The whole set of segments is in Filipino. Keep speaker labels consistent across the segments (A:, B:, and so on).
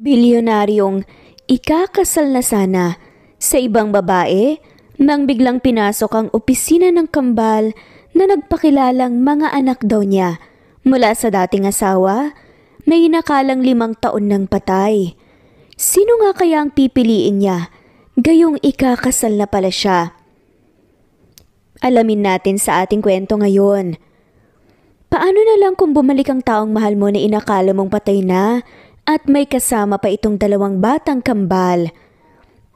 A: Bilyonaryong ikakasal na sana sa ibang babae nang biglang pinasok ang opisina ng kambal na nagpakilalang mga anak daw niya mula sa dating asawa na inakalang 5 taon ng patay. Sino nga kaya ang pipiliin niya gayong ikakasal na pala siya? Alamin natin sa ating kwento ngayon. Paano na lang kung bumalik ang taong mahal mo na inakala mong patay na at may kasama pa itong 2 batang kambal?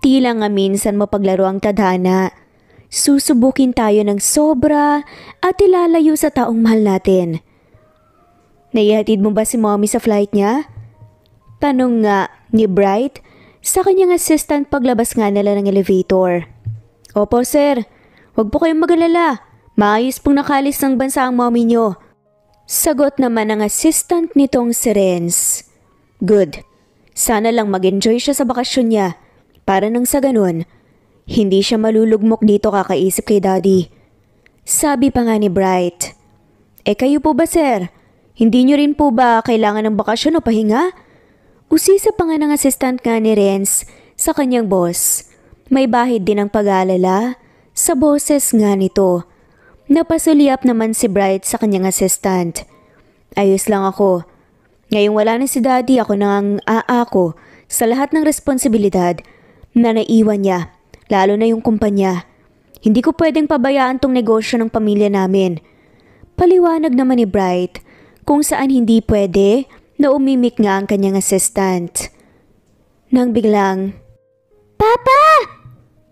A: Tila nga minsan mapaglaro ang tadhana. Susubukin tayo ng sobra at ilalayo sa taong mahal natin. Naihatid mo ba si mommy sa flight niya? Tanong nga ni Bright sa kanyang assistant paglabas nga nila ng elevator. Opo sir, huwag po kayong mag-alala. Maayos pong nakalis ng bansa ang mommy niyo. Sagot naman ng assistant nitong si Renz. Good. Sana lang mag-enjoy siya sa bakasyon niya. Para nang sa ganun, hindi siya malulugmok dito kakaisip kay daddy. Sabi pa nga ni Bright. Kayo po ba sir? Hindi nyo rin po ba kailangan ng bakasyon o pahinga? Usisa pa nga ng assistant nga ni Renz sa kanyang boss. May bahid din ang pag-aalala sa boses nga nito. Napasuliap naman si Bright sa kanyang assistant. Ayos lang ako. Ngayong wala na si daddy, ako nang aako sa lahat ng responsibilidad na naiwan niya, lalo na yung kumpanya. Hindi ko pwedeng pabayaan tong negosyo ng pamilya namin. Paliwanag naman ni Bright kung saan hindi pwede na umimik nga ang kanyang assistant. Nang biglang, Papa!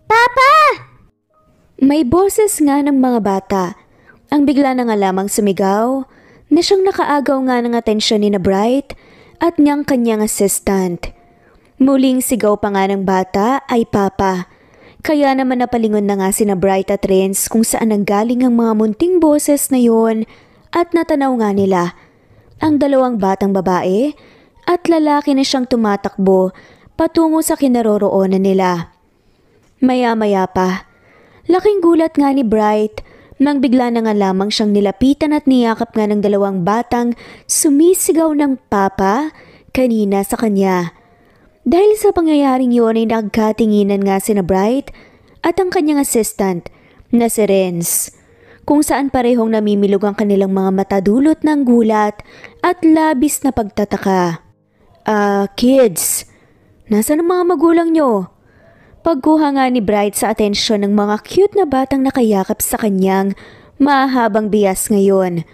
A: Papa! May boses nga ng mga bata. Ang bigla na nga lamang sumigaw na siyang nakaagaw nga ng atensyon ni na Bright at niyang kanyang assistant. Muling sigaw pa nga ng bata ay Papa. Kaya naman napalingon na nga sina Bright at Renz kung saan nanggaling ang mga munting boses na yon at natanaw nga nila ang 2 batang babae at lalaki na siyang tumatakbo patungo sa kinaroroonan nila. Maya-maya pa, laking gulat nga ni Bright nang bigla na nga lamang siyang nilapitan at niyakap nga ng 2 batang sumisigaw ng Papa kanina sa kanya. Dahil sa pangyayaring yun ay nagkatinginan nga sina Bright at ang kanyang assistant na si Renz, kung saan parehong namimilog ang kanilang mga mata dulot ng gulat at labis na pagtataka. Kids, nasaan ang mga magulang nyo? Pagkuha nga ni Bright sa atensyon ng mga cute na batang nakayakap sa kanyang mahabang bias ngayon.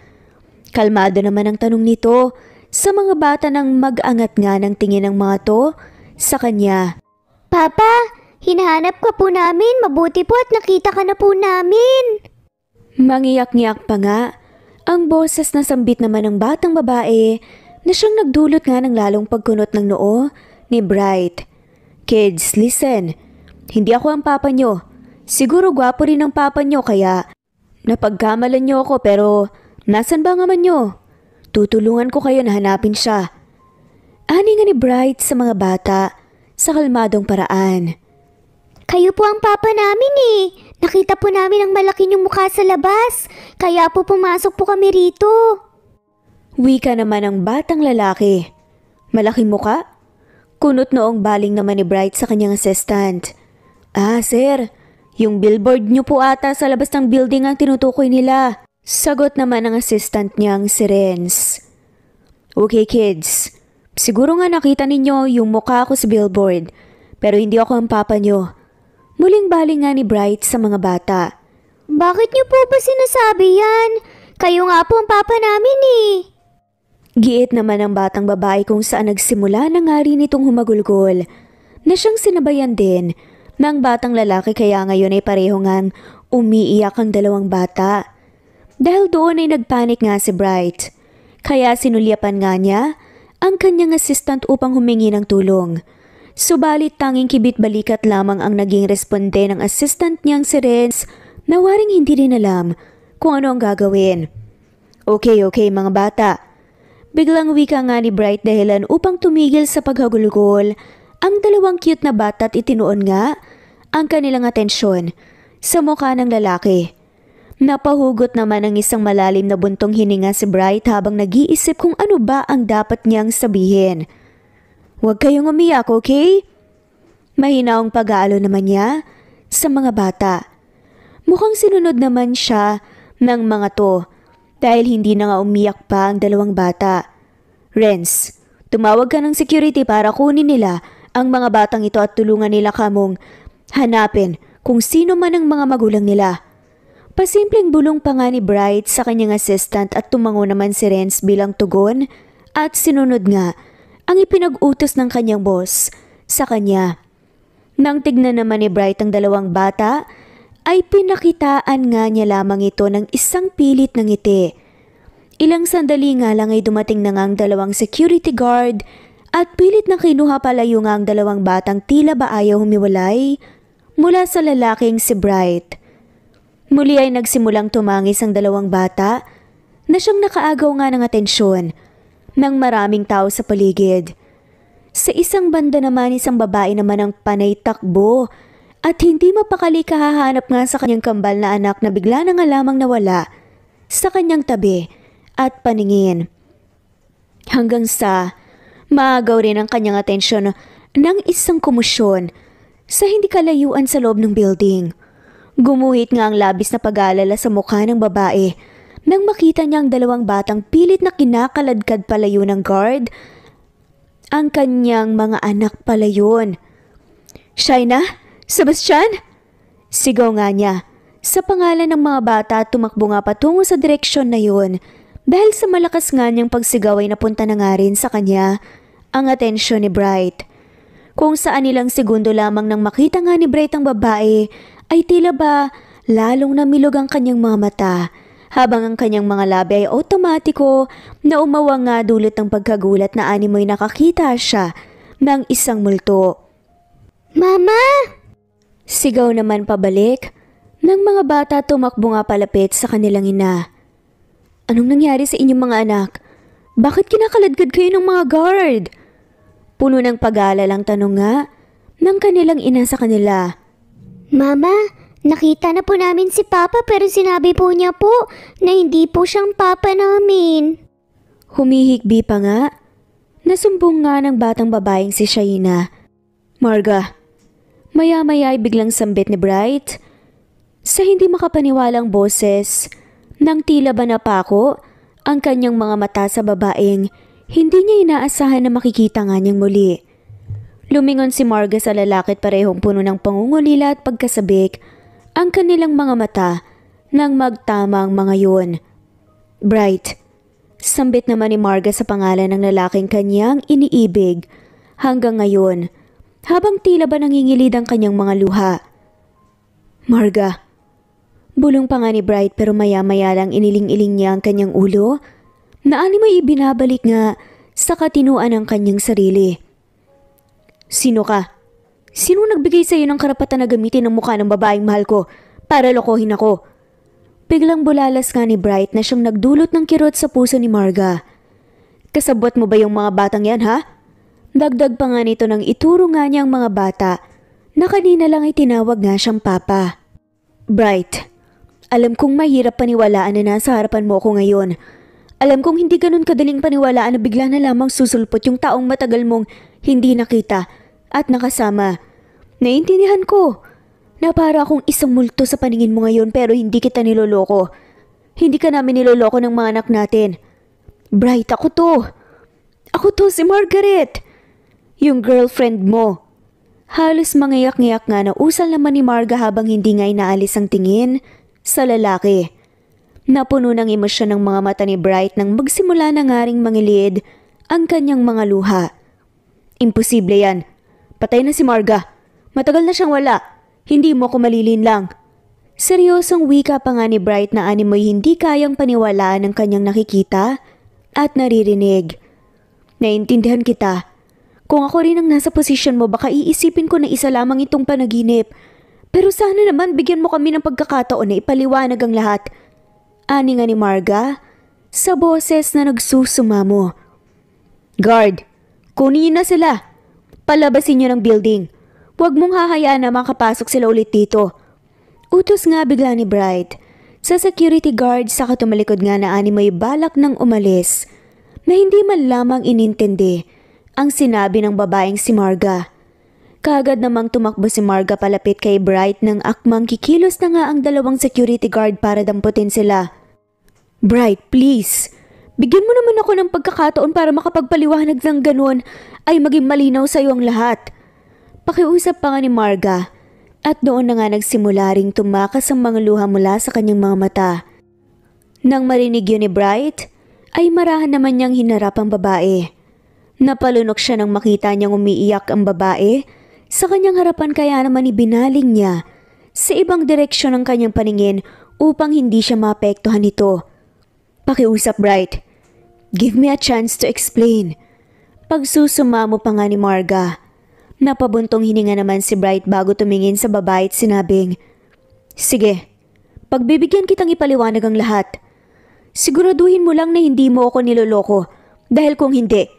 A: Kalmado naman ang tanong nito sa mga bata nang mag-angat nga ng tingin ng mga to sa kanya.
B: Papa, hinahanap ka po namin. Mabuti po at nakita ka na po namin.
A: Mangiyak-ngiyak pa nga ang boses na sambit naman ng batang babae na siyang nagdulot nga ng lalong pagkunot ng noo ni Bright. Kids, listen. Hindi ako ang papa nyo. Siguro gwapo rin ang papa nyo kaya napagkamalan nyo ako pero nasan ba ang ama nyo? Tutulungan ko kayo na hanapin siya. Ani nga ni Bright sa mga bata sa kalmadong paraan.
B: Kayo po ang papa namin eh. Nakita po namin ang malaki niyong mukha sa labas. Kaya po pumasok po kami rito.
A: Wika naman ang batang lalaki. Malaking muka? Kunot noong baling naman ni Bright sa kanyang assistant. Sir, yung billboard niyo po ata sa labas ng building ang tinutukoy nila. Sagot naman ng assistant niyang si Renz. Okay kids, siguro nga nakita ninyo yung mukha ko sa billboard, pero hindi ako ang papa niyo. Muling baling nga ni Bright sa mga bata.
B: Bakit niyo po ba sinasabi yan? Kayo nga po ang papa namin eh.
A: Giit naman ang batang babae kung saan nagsimula na nga rin itong humagulgol na siyang sinabayan din ng batang lalaki kaya ngayon ay pareho ngang umiiyak ang 2 bata. Dahil doon ay nagpanik nga si Bright. Kaya sinulyapan nga niya ang kanyang assistant upang humingi ng tulong. Subalit tanging kibit-balikat lamang ang naging responde ng assistant niyang si Renz na waring hindi rin alam kung ano ang gagawin. Okay mga bata. Biglang wika nga ni Bright dahilan upang tumigil sa paghagulgol ang 2 cute na bata at itinuon nga ang kanilang atensyon sa mukha ng lalaki. Napahugot naman ang isang malalim na buntong hininga si Bright habang nag-iisip kung ano ba ang dapat niyang sabihin. Huwag kayong umiyak, okay? Mahinaong pag-aalo naman niya sa mga bata. Mukhang sinunod naman siya ng mga to dahil hindi na nga umiyak pa ang dalawang bata. Renz, tumawag ka ng security para kunin nila ang mga batang ito at tulungan nila kamong hanapin kung sino man ang mga magulang nila. Pasimpleng bulong pa nga ni Bright sa kanyang assistant at tumango naman si Renz bilang tugon at sinunod nga ang ipinag-utos ng kanyang boss sa kanya. Nang tignan naman ni Bright ang dalawang bata, ay pinakitaan nga niya lamang ito ng isang pilit ng ngiti. Ilang sandali nga lang ay dumating na nga ang dalawang security guard at pilit na kinuha palayo nga ang dalawang batang tila ba ayaw humiwalay mula sa lalaking si Bright. Muli ay nagsimulang tumangis ang dalawang bata na siyang nakaagaw nga ng atensyon ng maraming tao sa paligid. Sa isang banda naman isang babae naman ang panay takbo at hindi mapakali kahahanap nga sa kanyang kambal na anak na bigla na nga lamang nawala sa kanyang tabi at paningin. Hanggang sa maagaw rin ang kanyang atensyon ng isang komosyon sa hindi kalayuan sa loob ng building. Gumuhit nga ang labis na pag-aalala sa mukha ng babae nang makita niya ang dalawang batang pilit na kinakaladkad palayo ng guard. Ang kanyang mga anak pala yun. Shaina? Sebastian? Sigaw nga niya. Sa pangalan ng mga bata tumakbo nga patungo sa direksyon na yun. Dahil sa malakas nga niyang pagsigaw ay napunta na nga rin sa kanya ang atensyon ni Bright. Kung saan ilang segundo lamang nang makita nga ni Bright ang babae, ay tila ba lalong namilog ang kanyang mga mata habang ang kanyang mga labi ay otomatiko na umawang nga dulot ng pagkagulat na animoy nakakita siya ng isang multo.
B: Mama!
A: Sigaw naman pabalik ng mga bata tumakbo nga palapit sa kanilang ina. Anong nangyari sa inyong mga anak? Bakit kinakaladkad kayo ng mga guard? Puno ng pag-aalalang tanong nga ng kanilang ina sa kanila.
B: Mama, nakita na po namin si Papa pero sinabi po niya po na hindi po siyang Papa namin.
A: Humihikbi pa nga. Nasumbong nga ng batang babaeng si Shaina. Marga, maya-maya ay biglang sambit ni Bright. Sa hindi makapaniwalang boses, nang tila ba napako ang kanyang mga mata sa babaeng hindi niya inaasahan na makikita nga niyang muli. Lumingon si Marga sa lalaki at parehong puno ng pangungulila at pagkasabik ang kanilang mga mata nang magtama ang mga yun. Bright, sambit naman ni Marga sa pangalan ng lalaking kanyang iniibig hanggang ngayon habang tila ba nangingilid ang kanyang mga luha. Marga, bulong pa nga ni Bright pero maya-maya lang iniling-iling niya ang kanyang ulo na animoy ibinabalik nga sa katinuan ng kanyang sarili. Sino ka? Sino nagbigay sa iyo ng karapatan na gamitin ang mukha ng babaeng mahal ko para lokohin ako? Biglang bulalas nga ni Bright na siyang nagdulot ng kirot sa puso ni Marga. Kasabwat mo ba yung mga batang yan, ha? Dagdag pa nga nito nang ituro nga niya ang mga bata na kanina lang ay tinawag nga siyang Papa. Bright, alam kong mahirap paniwalaan na nasa harapan mo ako ngayon. Alam kong hindi ganun kadaling paniwalaan na bigla na lamang susulpot yung taong matagal mong hindi nakita at nakasama. Naiintindihan ko na para akong isang multo sa paningin mo ngayon pero hindi kita niloloko. Hindi ka namin niloloko ng mga anak natin. Bright, ako to. Ako to, si Margaret. Yung girlfriend mo. Halos mangiyak-ngiyak nga na usal naman ni Marga habang hindi nga inaalis ang tingin sa lalaki. Napuno ng emosyon ng mga mata ni Bright nang magsimula na nga ring mangilid ang kanyang mga luha. Imposible yan. Patay na si Marga. Matagal na siyang wala. Hindi mo ko malilin lang. Seryosong wika pa nga ni Bright na animoy hindi kayang paniwalaan ng kanyang nakikita at naririnig. Naintindihan kita. Kung ako rin ang nasa posisyon mo baka iisipin ko na isa lamang itong panaginip. Pero sana naman bigyan mo kami ng pagkakataon na ipaliwanag ang lahat. Ani nga ni Marga sa boses na nagsusumamo. Guard, kunin na sila. Palabasin niyo ng building. Huwag mong hahayaan na makapasok sila ulit dito. Utos nga bigla ni Bright. Sa security guard saka tumalikod nga na animoy balak ng umalis na hindi man lamang inintindi ang sinabi ng babaeng si Marga. Kaagad namang tumakbo si Marga palapit kay Bright nang akmang kikilos na nga ang dalawang security guard para damputin sila. Bright, please. Bigyan mo naman ako ng pagkakataon para makapagpaliwanag ng ganun ay maging malinaw sa iyo ang lahat. Pakiusap pa nga ni Marga at doon na nga nagsimula ring tumakas ang mga luha mula sa kanyang mga mata. Nang marinig yun ni Bright, ay marahan naman niyang hinarap ang babae. Napalunok siya nang makita niyang umiiyak ang babae. Sa kanyang harapan kaya naman ibinaling niya sa ibang direksyon ang kanyang paningin upang hindi siya maapektuhan nito. Pakiusap, Bright. Give me a chance to explain. Pagsusumamo pa nga ni Marga. Napabuntong hininga naman si Bright bago tumingin sa babae at sinabing, sige, pagbibigyan kitang ipaliwanag ang lahat. Siguraduhin mo lang na hindi mo ako niloloko dahil kung hindi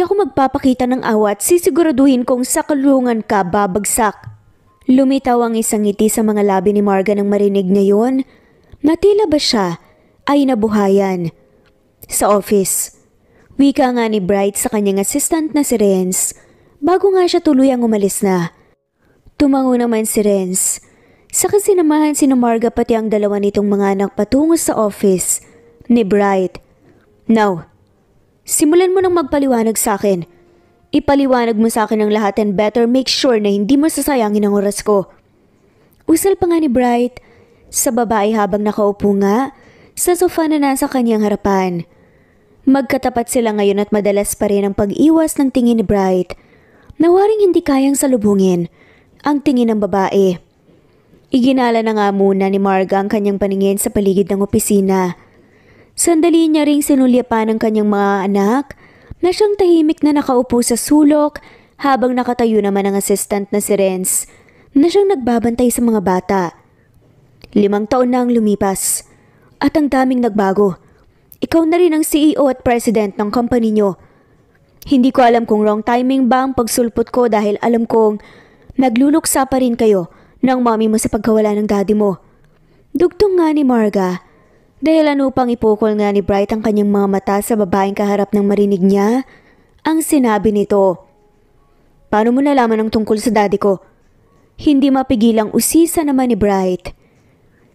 A: ako magpapakita ng awa at sisiguraduhin kong sa kulungan ka babagsak. Lumitaw ang isang ngiti sa mga labi ni Marga nang marinig niya yun, na tila ba siya ay nabuhayan. Sa office, wika nga ni Bright sa kanyang assistant na si Renz bago nga siya tuluyang umalis na. Tumango naman si Renz. Sa kasinamahan si Marga pati ang dalawa nitong mga anak patungo sa office ni Bright. Now, simulan mo nang magpaliwanag sa akin. Ipaliwanag mo sa akin ang lahat and better make sure na hindi mo sasayangin ang oras ko. Usal pa nga ni Bright sa babae habang nakaupo nga sa sofa na nasa kanyang harapan. Magkatapat sila ngayon at madalas pa rin ang pag-iwas ng tingin ni Bright. Nawaring hindi kayang salubungin ang tingin ng babae. Iginala na nga muna ni Marga ang kanyang paningin sa paligid ng opisina. Sandali niya ring sinulyapan ng kanyang mga anak na siyang tahimik na nakaupo sa sulok habang nakatayo naman ang assistant na si Renz na siyang nagbabantay sa mga bata. 5 taon na ang lumipas at ang daming nagbago. Ikaw na rin ang CEO at president ng company niyo. Hindi ko alam kung wrong timing ba ang pagsulpot ko dahil alam kong nagluluksa pa rin kayo ng mommy mo sa pagkawala ng daddy mo. Dugtong nga ni Marga. Dahil upang ipukol nga ni Bright ang kanyang mga mata sa babaeng kaharap nang marinig niya, ang sinabi nito. Paano mo nalaman ang tungkol sa daddy ko? Hindi mapigilang usisa naman ni Bright.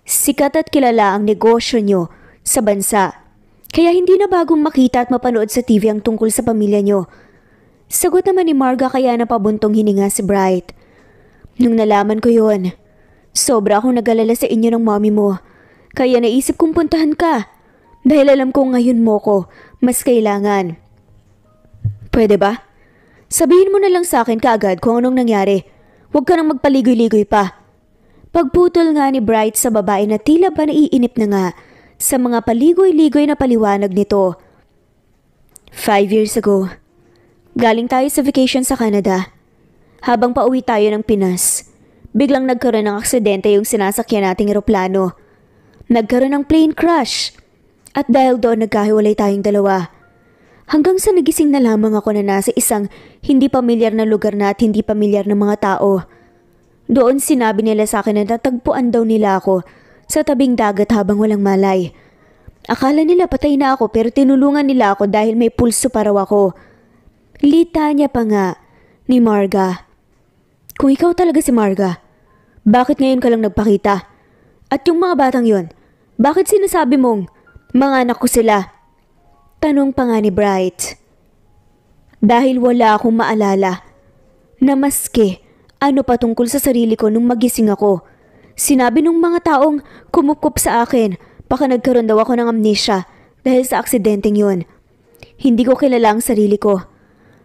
A: Sikat at kilala ang negosyo niyo sa bansa, kaya hindi na bagong makita at mapanood sa TV ang tungkol sa pamilya niyo. Sagot naman ni Marga kaya napabuntong hininga si Bright. Nung nalaman ko yon, sobra akong nag-alala sa inyo ng mommy mo. Kaya naisip kong puntahan ka dahil alam kong ngayon mo ko mas kailangan. Pwede ba? Sabihin mo na lang sa akin kaagad kung anong nangyari. Huwag ka nang magpaligoy-ligoy pa. Pagputol nga ni Bright sa babae na tila ba naiinip na nga sa mga paligoy-ligoy na paliwanag nito. 5 years ago, galing tayo sa vacation sa Canada. Habang pauwi tayo ng Pinas, biglang nagkaroon ng aksidente yung sinasakyan nating eroplano. Nagkaroon ng plane crash at dahil doon nagkahiwalay tayong dalawa. Hanggang sa nagising na lamang ako na nasa isang hindi pamilyar na lugar na at hindi pamilyar na mga tao. Doon sinabi nila sa akin na natagpuan daw nila ako sa tabing dagat habang walang malay. Akala nila patay na ako pero tinulungan nila ako dahil may pulso pa raw ako. Litanya pa nga ni Marga. Kung ikaw talaga si Marga, bakit ngayon ka lang nagpakita? At yung mga batang yon, bakit sinasabi mong mga anak ko sila? Tanong pa nga ni Bright. Dahil wala akong maalala na maski ano pa tungkol sa sarili ko nung magising ako. Sinabi nung mga taong kumukup sa akin, baka nagkaroon daw ako ng amnesia dahil sa aksidenteng yun. Hindi ko kilala ang sarili ko.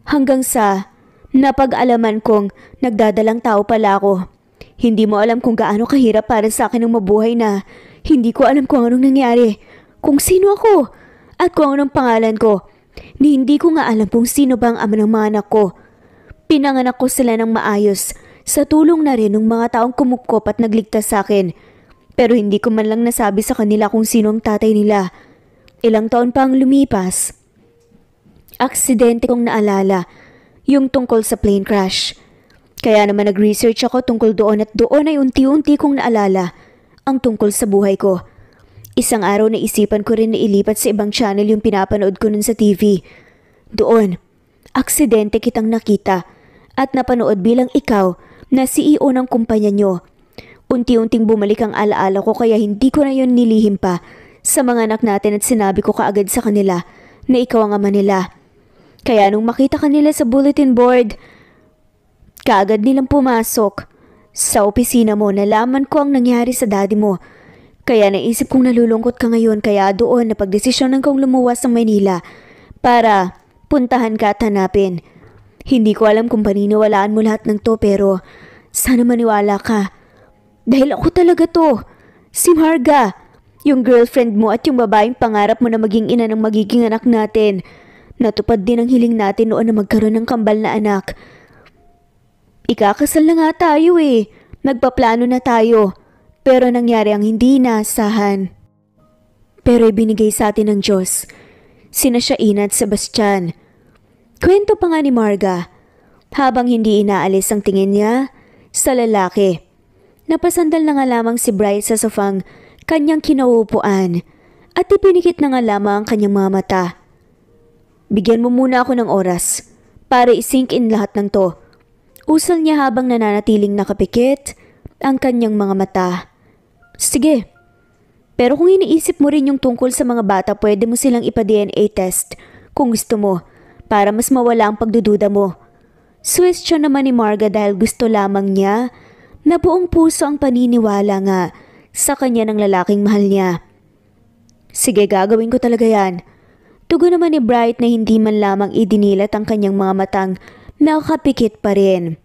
A: Hanggang sa napag-alaman kong nagdadalang tao pala ako. Hindi mo alam kung gaano kahirap para sa akin ang mabuhay na hindi ko alam kung anong nangyari, kung sino ako, at kung anong pangalan ko. Hindi ko nga alam kung sino bang ama ng mga anak ko. Pinanganak ko sila ng maayos, sa tulong na rin ng mga taong kumukop at nagligtas sa akin. Pero hindi ko man lang nasabi sa kanila kung sino ang tatay nila. Ilang taon pa ang lumipas. Aksidente kong naalala, yung tungkol sa plane crash. Kaya naman nag-research ako tungkol doon at doon ay unti-unti kong naalala ang tungkol sa buhay ko. Isang araw naisipan ko rin na ilipat sa ibang channel yung pinapanood ko nun sa TV. Doon, aksidente kitang nakita at napanood bilang ikaw na CEO ng kumpanya nyo. Unti-unting bumalik ang alaala ko kaya hindi ko na yun nilihim pa sa mga anak natin at sinabi ko kaagad sa kanila na ikaw ang ama nila. Kaya nung makita kanila sa bulletin board, kaagad nilang pumasok. Sa opisina mo, nalaman ko ang nangyari sa daddy mo. Kaya naisip kong nalulungkot ka ngayon kaya doon napagdesisyonan kong lumuwas ng Manila para puntahan ka at hanapin. Hindi ko alam kung paniniwalaan mo lahat ng to pero sana maniwala ka. Dahil ako talaga to, si Marga, yung girlfriend mo at yung babaeng pangarap mo na maging ina ng magiging anak natin. Natupad din ang hiling natin noon na magkaroon ng kambal na anak. Ikakasal na nga tayo eh. Nagpaplano na tayo. Pero nangyari ang hindi inaasahan. Pero ibinigay sa atin ng Diyos. Sina Shaina at Sebastian. Kwento pa nga ni Marga. Habang hindi inaalis ang tingin niya sa lalaki. Napasandal na nga lamang si Bright sa sofang kanyang kinauupuan. At ipinikit na nga lamang ang kanyang mga mata. Bigyan mo muna ako ng oras para isink in lahat ng to. Usal niya habang nananatiling nakapikit ang kanyang mga mata. Sige. Pero kung iniisip mo rin yung tungkol sa mga bata, pwede mo silang ipa-DNA test kung gusto mo para mas mawala ang pagdududa mo. Suwestyon naman ni Marga dahil gusto lamang niya na buong puso ang paniniwala nga sa kanya ng lalaking mahal niya. Sige, gagawin ko talaga yan. Tugon naman ni Bright na hindi man lamang idinilat ang kanyang mga matang nakapikit pa rin.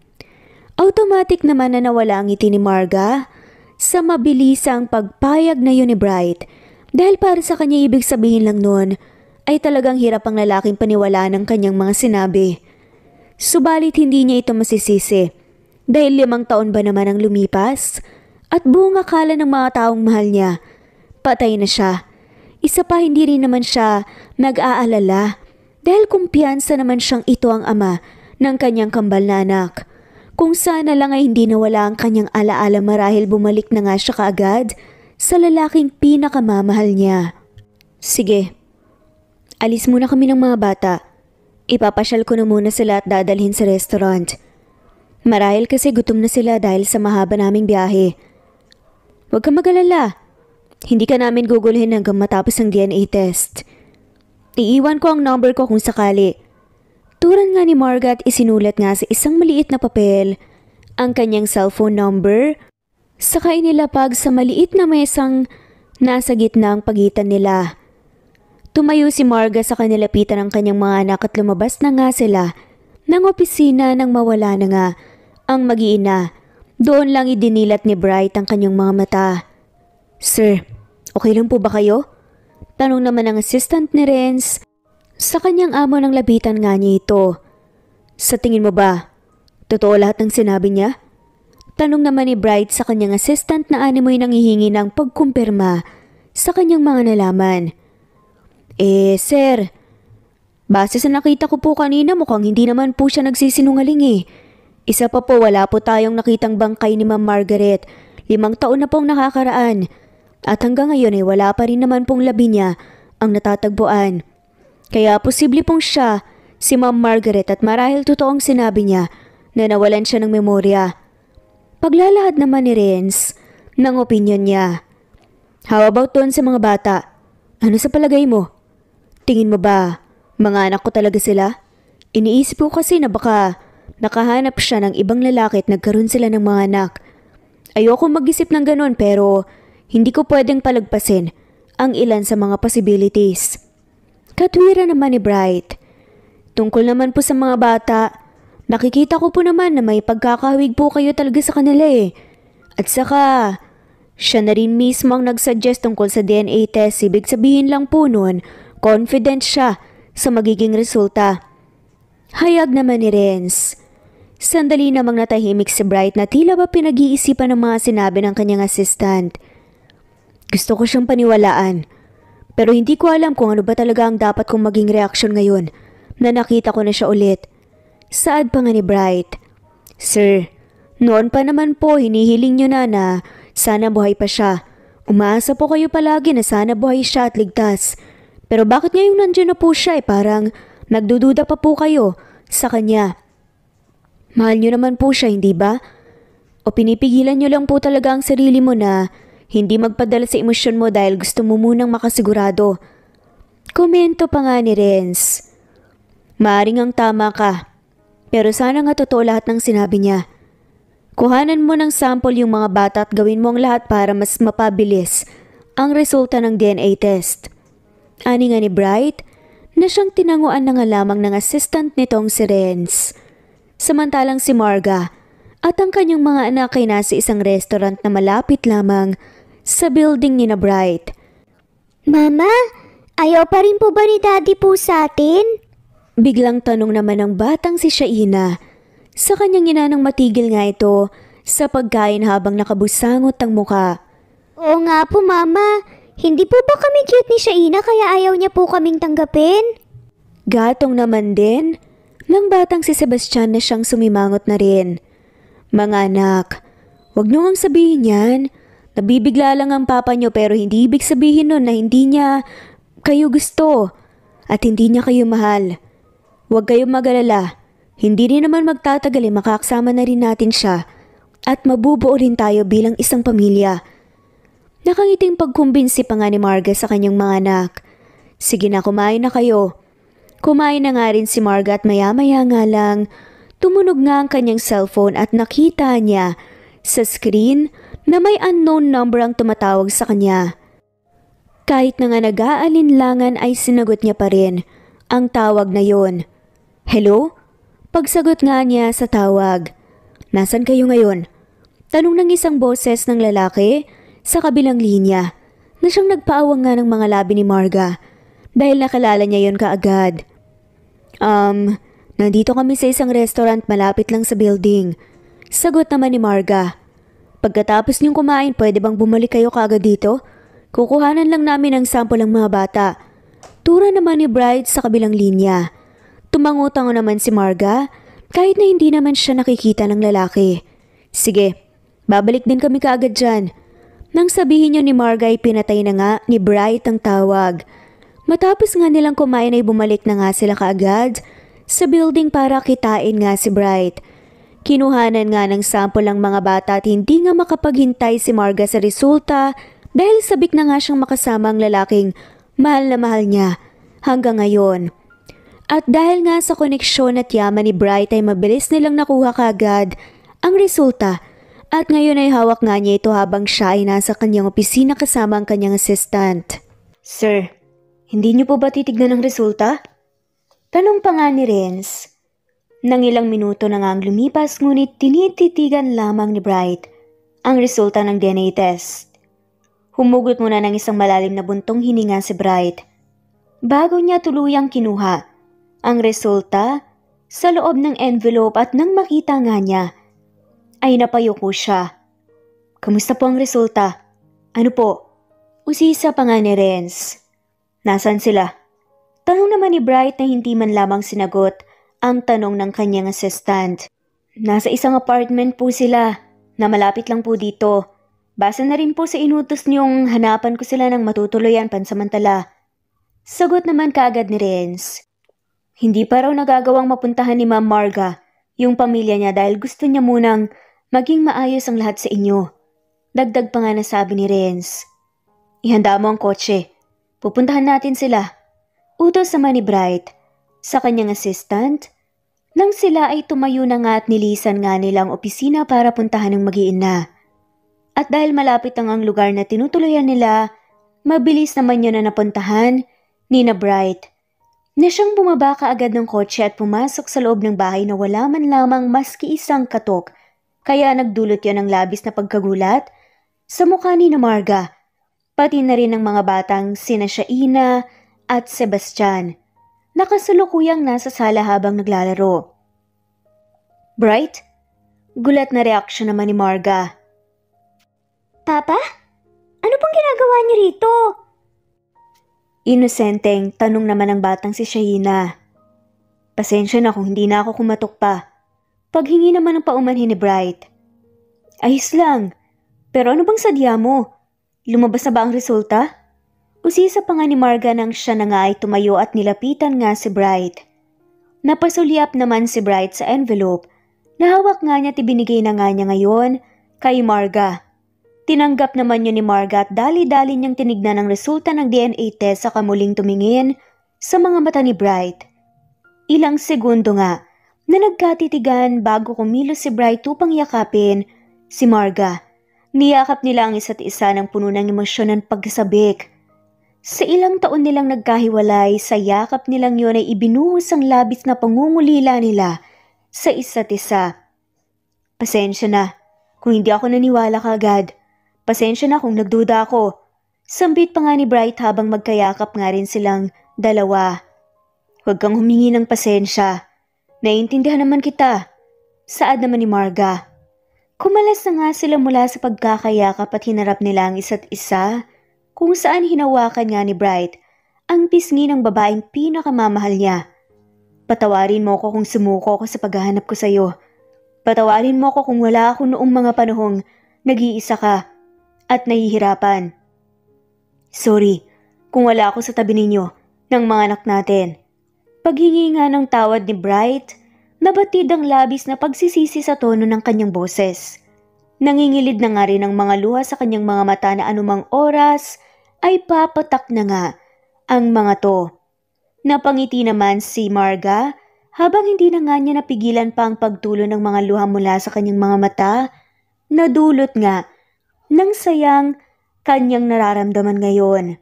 A: Automatic naman na nawala ang ngiti ni Marga sa mabilisang pagpayag na yun ni Bright dahil para sa kanya ibig sabihin lang nun ay talagang hirap ang lalaking paniwalaan ng kanyang mga sinabi. Subalit hindi niya ito masisisi dahil 5 taon ba naman ang lumipas at buong akala ng mga taong mahal niya. Patay na siya. Isa pa hindi rin naman siya nag-aalala dahil kumpiyansa naman siyang ito ang ama ng kanyang kambal na anak. Kung sana lang ay hindi nawala ang kanyang alaala marahil bumalik na nga siya kaagad sa lalaking pinakamamahal niya. Sige, alis muna kami ng mga bata. Ipapasyal ko na muna sila at dadalhin sa restaurant. Marahil kasi gutom na sila dahil sa mahaba naming biyahe. Huwag kang mag-alala. Hindi ka namin gugulhin hanggang matapos ang DNA test. Iiwan ko ang number ko kung sakali. Turan nga ni Marga at isinulat nga sa isang maliit na papel ang kanyang cellphone number, saka inilapag sa maliit na mesang nasa gitna ang pagitan nila. Tumayo si Marga sa kanilapitan ng kanyang mga anak at lumabas na nga sila ng opisina nang mawala na nga ang mag-iina. Doon lang idinilat ni Bright ang kanyang mga mata. Sir, okay lang po ba kayo? Tanong naman ng assistant ni Renz. Sa kanyang amo ng lapitan nga niya ito. Sa tingin mo ba, totoo lahat ng sinabi niya? Tanong naman ni Bright sa kanyang assistant na animoy nangihingi ng pagkumpirma sa kanyang mga nalaman. Sir, base sa nakita ko po kanina mukhang hindi naman po siya nagsisinungaling eh. Isa pa po wala po tayong nakitang bangkay ni Ma'am Margaret. 5 taon na pong nakakaraan. At hanggang ngayon ay wala pa rin naman pong labi niya ang natatagpuan. Kaya posible pong siya, si Ma'am Margaret at marahil totoong sinabi niya na nawalan siya ng memorya. Paglalahad naman ni Renz ng opinyon niya. How about doon sa mga bata? Ano sa palagay mo? Tingin mo ba, mga anak ko talaga sila? Iniisip ko kasi na baka nakahanap siya ng ibang lalaki at nagkaroon sila ng mga anak. Ayoko mag-isip ng ganun pero hindi ko pwedeng palagpasin ang ilan sa mga possibilities. Katwira naman ni Bright. Tungkol naman po sa mga bata, nakikita ko po naman na may pagkakahawig po kayo talaga sa kanila eh. At saka, siya na rin mismo ang nagsuggest tungkol sa DNA test. Ibig sabihin lang po nun, confident siya sa magiging resulta. Hayag naman ni Renz. Sandali namang natahimik si Bright na tila ba pinag-iisipan ng mga sinabi ng kanyang assistant. Gusto ko siyang paniwalaan. Pero hindi ko alam kung ano ba talaga ang dapat kong maging reaksyon ngayon na nakita ko na siya ulit. Saad pa nga ni Bright. Sir, noon pa naman po hinihiling niyo na sana buhay pa siya. Umaasa po kayo palagi na sana buhay siya at ligtas. Pero bakit ngayong nandiyan na po siya parang nagdududa pa po kayo sa kanya. Mahal niyo naman po siya, hindi ba? O pinipigilan niyo lang po talaga ang sarili mo na hindi magpadala sa emosyon mo dahil gusto mo munang makasigurado? Komento pa nga ni Renz. Maaring ang tama ka, pero sana nga totoo lahat ng sinabi niya. Kuhanan mo ng sample yung mga bata at gawin mo ang lahat para mas mapabilis ang resulta ng DNA test. Ani nga ni Bright na siyang tinanguan na nga lamang ng assistant nitong si Renz. Samantalang si Marga at ang kanyang mga anak ay nasa isang restaurant na malapit lamang sa building ni na Bright.
B: Mama, ayaw pa rin po ba ni Daddy po sa atin?
A: Biglang tanong naman ng batang si Shaina. Sa kanyang ina nang matigil nga ito sa pagkain habang nakabusangot ang muka.
B: Oo nga po, Mama. Hindi po ba kami cute ni Shaina kaya ayaw niya po kaming tanggapin?
A: Gatong naman din ng batang si Sebastian na siyang sumimangot na rin. Mga anak, huwag niyo ngang sabihin yan. Nabibigla lang ang papa niyo pero hindi ibig sabihin nun na hindi niya kayo gusto at hindi niya kayo mahal. Huwag kayong mag-alala. Hindi rin naman magtatagal makakasama na rin natin siya at mabubuo rin tayo bilang isang pamilya. Nakangiting pagkumbinsi pa nga ni Marga sa kanyang mga anak. Sige na, kumain na kayo. Kumain na nga rin si Marga at maya-maya nga lang, tumunog nga ang kanyang cellphone at nakita niya sa screen na may unknown number ang tumatawag sa kanya. Kahit na nga nag-aalinlangan ay sinagot niya pa rin ang tawag na yon. Hello? Pagsagot nga niya sa tawag. Nasaan kayo ngayon? Tanong ng isang boses ng lalaki sa kabilang linya na siyang nagpaawang nga ng mga labi ni Marga dahil nakalala niya yon kaagad. Nandito kami sa isang restaurant malapit lang sa building. Sagot naman ni Marga. Pagkatapos niyong kumain, pwede bang bumalik kayo kaagad dito? Kukuhanan lang namin ng sample ng mga bata. Tura naman ni Bright sa kabilang linya. Tumangutang naman si Marga kahit na hindi naman siya nakikita ng lalaki. Sige, babalik din kami kaagad dyan. Nang sabihin niyo ni Marga ay pinatay na nga ni Bright ang tawag. Matapos nga nilang kumain ay bumalik na nga sila kaagad sa building para kitain nga si Bright. Kinuhanan nga ng sample ng mga bata at hindi nga makapaghintay si Marga sa resulta dahil sabik na nga siyang makasama ang lalaking mahal na mahal niya hanggang ngayon. At dahil nga sa koneksyon at yaman ni Bright ay mabilis nilang nakuha kaagad ang resulta at ngayon ay hawak nga niya ito habang siya ay nasa kanyang opisina kasama ang kanyang assistant. Sir, hindi niyo po ba titignan ang resulta? Tanong pa nga ni Renz. Nang ilang minuto na nga ang lumipas ngunit tinititigan lamang ni Bright ang resulta ng DNA test. Humugot muna ng isang malalim na buntong hininga si Bright bago niya tuluyang kinuha ang resulta sa loob ng envelope at nang makita nga niya ay napayuko siya. Kamusta po ang resulta? Ano po? Usisa pa nga ni Renz. Nasaan sila? Tanong naman ni Bright na hindi man lamang sinagot ang tanong ng kanyang assistant. Nasa isang apartment po sila na malapit lang po dito. Base na rin po sa inutos niyong hanapan ko sila ng matutuluyan pansamantala. Sagot naman kaagad ni Renz. Hindi pa raw nagagawang mapuntahan ni Ma'am Marga yung pamilya niya dahil gusto niya munang maging maayos ang lahat sa inyo. Dagdag pa nga na sabi ni Renz. Ihanda mo ang kotse. Pupuntahan natin sila. Utos naman ni Bright sa kanyang assistant. Nang sila ay tumayo na nga at nilisan nga nilang opisina para puntahan ng mag-iina. At dahil malapit ang lugar na tinutuluyan nila, mabilis naman yun na napuntahan ni na Bright na siyang bumaba kaagad ng kotse at pumasok sa loob ng bahay na wala man lamang maski isang katok. Kaya nagdulot yan ng labis na pagkagulat sa mukha ni na Marga, pati na rin ng mga batang sina Shaina at Sebastian. Nakasalukuyang nasa sala habang naglalaro. Bright? Gulat na reaksyon naman ni Marga.
B: Papa? Ano pong ginagawa niyo rito?
A: Inosenteng tanong naman ng batang si Shaina. Pasensya na kung hindi na ako kumatok pa. Paghingi naman ng paumanhin ni Bright. Ayos lang. Pero ano bang sadya mo? Lumabas na ba ang resulta? Usisa pa nga ni Marga nang siya na nga ay tumayo at nilapitan nga si Bright. Napasulyap naman si Bright sa envelope na hawak nga niya at ibinigay na nga niya ngayon kay Marga. Tinanggap naman yun ni Marga at dali-dali niyang tinignan ang resulta ng DNA test sa kamuling tumingin sa mga mata ni Bright. Ilang segundo nga na nagkatitigan bago kumilos si Bright upang yakapin si Marga. Niyakap nila ang isa't isa ng puno ng emosyon at pagkasabik. Sa ilang taon nilang nagkahiwalay, sa yakap nilang yun ay ibinuhos ang labis na pangungulila nila sa isa't isa. Pasensya na kung hindi ako naniwala kaagad. Pasensya na kung nagduda ako. Sambit pa nga ni Bright habang magkayakap nga rin silang dalawa. Huwag kang humingi ng pasensya. Naiintindihan naman kita. Saad naman ni Marga. Kumalas na nga sila mula sa pagkakayakap at hinarap nila ang isa't isa kung saan hinawakan nga ni Bright ang pisngi ng babaeng pinakamamahal niya. Patawarin mo ko kung sumuko ako sa paghahanap ko sa iyo. Patawarin mo ko kung wala ako noong mga panahong nag-iisa ka at nahihirapan. Sorry kung wala ako sa tabi ninyo ng mga anak natin. Paghingi nga ng tawad ni Bright, nabatid ang labis na pagsisisi sa tono ng kanyang boses. Nangingilid na nga rin ang mga luha sa kanyang mga mata na anumang oras ay papatak na nga ang mga to. Napangiti naman si Marga habang hindi na nga niya napigilan pa ang pagtulo ng mga luha mula sa kanyang mga mata, nadulot nga nang sayang kanyang nararamdaman ngayon.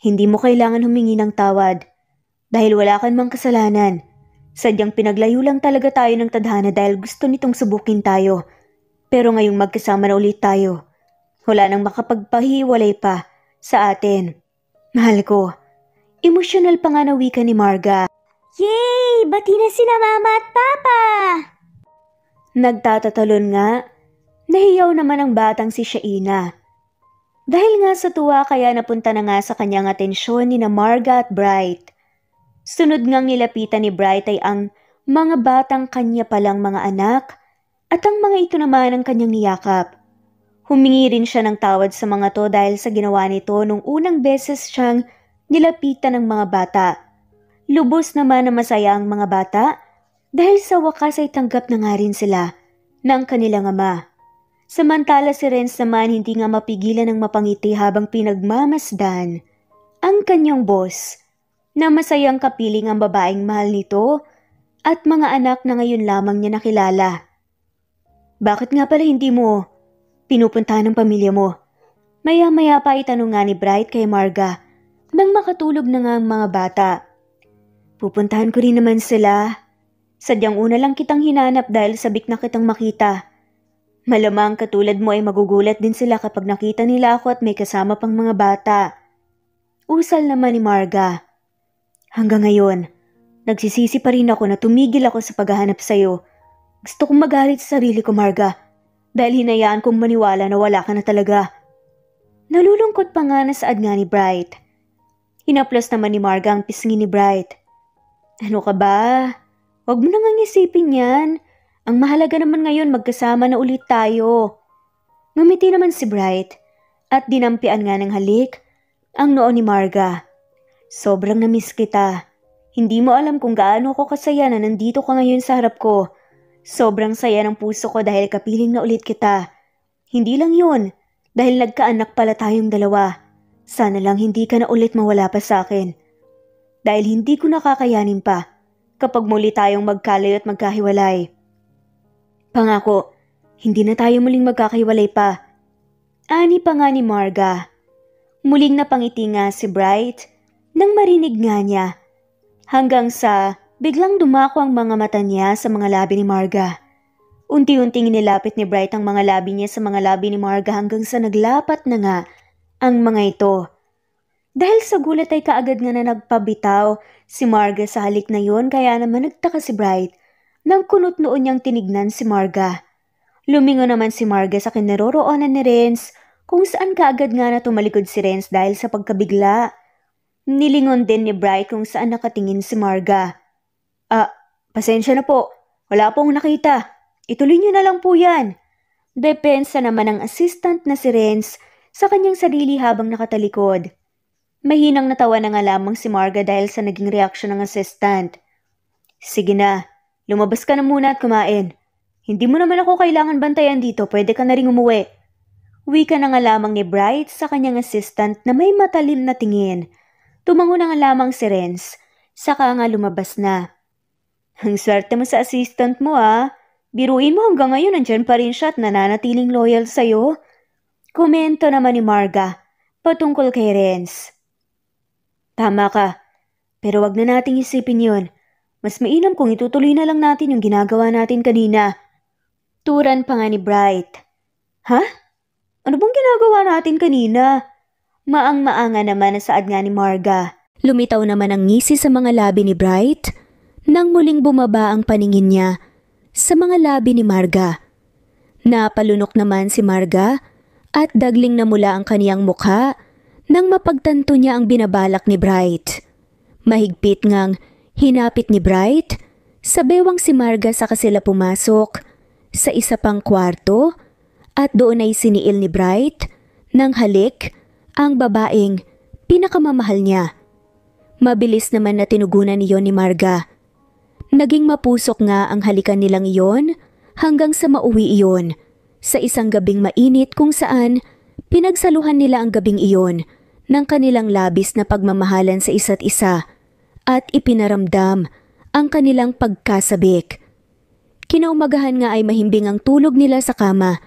A: Hindi mo kailangan humingi ng tawad dahil wala kang mang kasalanan. Sadyang pinaglayo lang talaga tayo ng tadhana dahil gusto nitong subukin tayo. Pero ngayong magkasama na ulit tayo, wala nang makapagpahiwalay pa sa atin. Mahal ko. Emosyonal pa nga na wika ni Marga.
B: Yay! Bati na sina Mama at Papa!
A: Nagtatatalon nga. Nahiyaw naman ang batang si Shaina. Dahil nga sa tuwa kaya napunta na nga sa kanyang atensyon ni na Marga at Bright. Sunod ngang nilapitan ni Bright ay ang mga batang kanya palang mga anak at ang mga ito naman ang kanyang niyakap. Humingi rin siya ng tawad sa mga to dahil sa ginawa nito nung unang beses siyang nilapitan ng mga bata. Lubos naman na masaya ang mga bata dahil sa wakas ay tanggap na nga rin sila ng kanilang ama. Samantala si Renz naman hindi nga mapigilan ng mapangiti habang pinagmamasdan ang kanyang boss na masayang kapiling ang babaeng mahal nito at mga anak na ngayon lamang niya nakilala. Bakit nga pala hindi mo pinupuntahan ng pamilya mo? Maya-maya pa itanong nga ni Bright kay Marga nang makatulog na nga ang mga bata. Pupuntahan ko rin naman sila. Sadyang una lang kitang hinanap dahil sabik na kitang makita. Malamang katulad mo ay magugulat din sila kapag nakita nila ako at may kasama pang mga bata. Usal naman ni Marga. Hanggang ngayon, nagsisisi pa rin ako na tumigil ako sa paghahanap sa'yo. Gusto kong magalit sa sarili ko, Marga, dahil hinayaan kong maniwala na wala ka na talaga. Nalulungkot pa nga na saad nga ni Bright. Hinaplos naman ni Marga ang pisngi ni Bright. Ano ka ba? Huwag mo nang isipin yan. Ang mahalaga naman ngayon magkasama na ulit tayo. Ngumiti naman si Bright at dinampian nga ng halik ang noo ni Marga. Sobrang namiss kita. Hindi mo alam kung gaano ko kasaya na nandito ka ngayon sa harap ko. Sobrang saya ng puso ko dahil kapiling na ulit kita. Hindi lang yun, dahil nagkaanak pala tayong dalawa. Sana lang hindi ka na ulit mawala pa sa akin. Dahil hindi ko nakakayanin pa kapag muli tayong magkalayo at magkahiwalay. Pangako, hindi na tayo muling magkakahiwalay pa. Ani pa nga ni Marga. Muling napangiti nga si Bright nang marinig nga niya. Hanggang sa biglang dumako ang mga mata niya sa mga labi ni Marga. Unti-unting nilapit ni Bright ang mga labi niya sa mga labi ni Marga hanggang sa naglapat na nga ang mga ito. Dahil sa gulat ay kaagad nga na nagpabitaw si Marga sa halik na yon kaya naman nagtaka si Bright nang kunot noon niyang tinignan si Marga. Lumingon naman si Marga sa kinaroroonan ni Renz kung saan kaagad nga na tumalikod si Renz dahil sa pagkabigla. Nilingon din ni Bright kung saan nakatingin si Marga. Pasensya na po. Wala pong nakita. Ituloy niyo na lang po yan. Depensa naman ng assistant na si Renz sa kanyang sarili habang nakatalikod. Mahinang natawa na nga lamang si Marga dahil sa naging reaksyon ng assistant. Sige na, lumabas ka na muna at kumain. Hindi mo naman ako kailangan bantayan dito, pwede ka na ring umuwi. Uwi ka na nga lamang ni Bright sa kanyang assistant na may matalim na tingin. Tumango na nga lamang si Renz, saka nga lumabas na. Ang swerte mo sa assistant mo Biruin mo hanggang ngayon nandyan pa rin siya at nananatiling loyal sa'yo. Komento naman ni Marga patungkol kay Renz. Tama ka, pero wag na nating isipin yun. Mas mainam kung itutuloy na lang natin yung ginagawa natin kanina. Turan pa nga ni Bright. Ha? Ano bang ginagawa natin kanina? Maang-maanga naman na saad nga ni Marga. Lumitaw naman ang ngisi sa mga labi ni Bright nang muling bumaba ang paningin niya sa mga labi ni Marga. Napalunok naman si Marga at dagling na mula ang kaniyang mukha nang mapagtanto niya ang binabalak ni Bright. Mahigpit ngang hinapit ni Bright sa bewang si Marga saka sila pumasok sa isa pang kwarto at doon ay siniil ni Bright ng halik ang babaeng pinakamamahal niya. Mabilis naman na tinugunan niyon ni Marga. Naging mapusok nga ang halikan nilang iyon hanggang sa mauwi iyon sa isang gabing mainit kung saan pinagsaluhan nila ang gabing iyon ng kanilang labis na pagmamahalan sa isa't isa at ipinaramdam ang kanilang pagkasabik. Kinaumagahan nga ay mahimbing ang tulog nila sa kama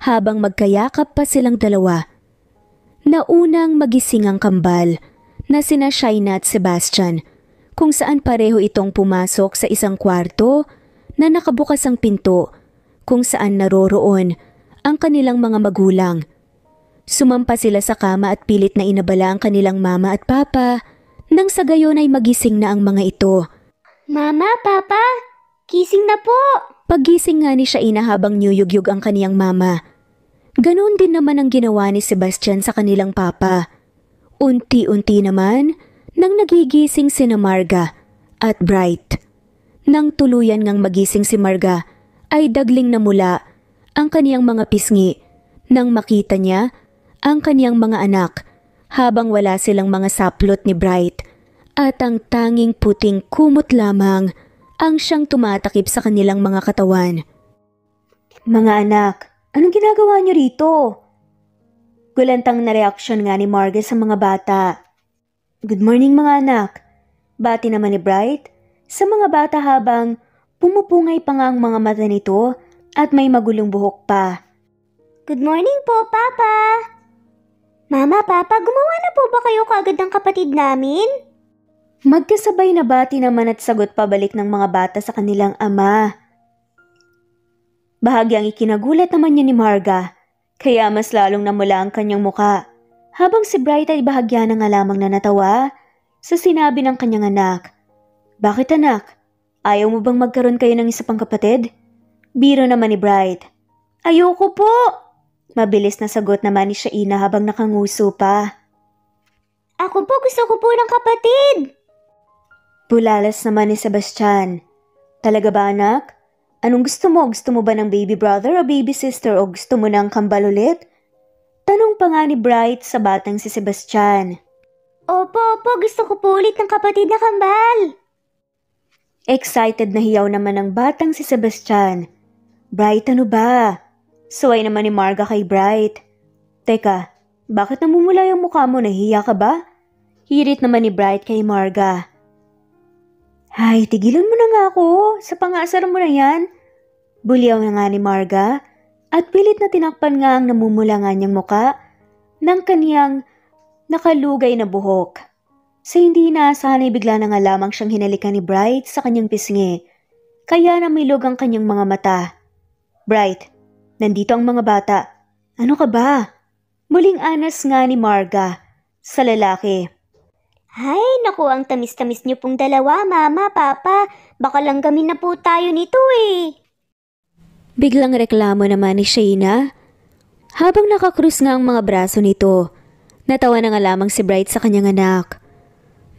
A: habang magkayakap pa silang dalawa. Naunang magising ang kambal na sina Shaina at Sebastian kung saan pareho itong pumasok sa isang kwarto na nakabukas ang pinto kung saan naroroon ang kanilang mga magulang. Sumampa sila sa kama at pilit na inabala ang kanilang mama at papa nang sa gayon ay magising na ang mga ito.
B: Mama, Papa, gising na po.
A: Paggising nga ni Shaina habang niyugyug ang kaniyang mama. Ganoon din naman ang ginawa ni Sebastian sa kanilang papa. Unti-unti naman nang nagigising sina Marga at Bright. Nang tuluyan ngang magising si Marga ay dagling na mula ang kaniyang mga pisngi nang makita niya ang kaniyang mga anak habang wala silang mga saplot ni Bright at ang tanging puting kumot lamang ang siyang tumatakip sa kanilang mga katawan. Mga anak, anong ginagawa niyo rito? Gulantang na reaksyon nga ni Marga sa mga bata. Good morning mga anak. Bati naman ni Bright sa mga bata habang pumupungay pa nga ang mga mata nito at may magulong buhok pa.
B: Good morning po, Papa. Mama, Papa, gumawa na po ba kayo kaagad ng kapatid namin?
A: Magkasabay na bati naman at sagot pabalik ng mga bata sa kanilang ama. Bahagyang ikinagulat naman niya ni Marga, kaya mas lalong namula ang kanyang muka. Habang si Bright ay bahagya na nga lamang na natawa sa sinabi ng kanyang anak. Bakit anak? Ayaw mo bang magkaroon kayo ng isa pang kapatid? Biro naman ni Bright. Ayoko po! Mabilis na sagot naman ni Shaina habang nakanguso pa.
B: Ako po, gusto ko po ng kapatid!
A: Bulalas naman ni Sebastian. Talaga ba anak? Anong gusto mo? Gusto mo ba ng baby brother o baby sister o gusto mo ng kambal ulit? Tanong pa nga ni Bright sa batang si Sebastian.
B: Opo, gusto ko po ulit ng kapatid na kambal.
A: Excited na hiyaw naman ng batang si Sebastian. Bright, ano ba? Suway naman ni Marga kay Bright. Teka, bakit namumula yung mukha mo? Nahihiya ka ba? Hirit naman ni Bright kay Marga. Ay, tigilan mo na nga ako. Sa pangasar mo na yan. Bulyaw na nga ni Marga. At pilit na tinakpan nga ang namumula nga niyang muka ng kaniyang nakalugay na buhok. Sa hindi inaasahan ay bigla na nga lamang siyang hinalikan ni Bright sa kanyang pisngi, kaya namilog ang kanyang mga mata. Bright, nandito ang mga bata. Ano ka ba? Muling anas nga ni Marga sa lalaki.
B: Ay, naku, ang tamis-tamis niyo pong dalawa, Mama, Papa. Baka langgamin na po tayo nito eh.
A: Biglang reklamo naman ni Shaina. Habang nakakrus nga ang mga braso nito, natawa na nga lamang si Bright sa kanyang anak.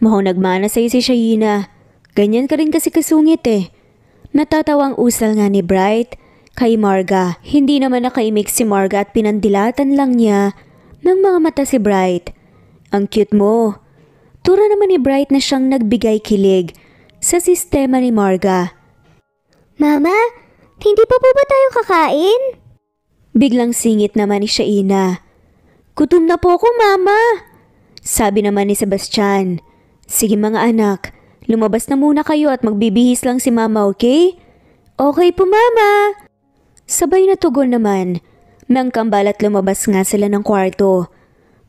A: Mukhang nagmana sa'yo si Shaina. Ganyan ka rin kasi kasungit eh. Natatawang usal nga ni Bright kay Marga. Hindi naman nakaimik si Marga at pinandilatan lang niya ng mga mata si Bright. Ang cute mo. Tura naman ni Bright na siyang nagbigay kilig sa sistema ni Marga.
B: Mama, hindi pa po ba tayo kakain?
A: Biglang singit naman ni Shaina. Gutom na po ako, Mama! Sabi naman ni Sebastian. Sige mga anak, lumabas na muna kayo at magbibihis lang si Mama, okay? Okay po, Mama! Sabay na tugon naman ng kambal at lumabas nga sila ng kwarto.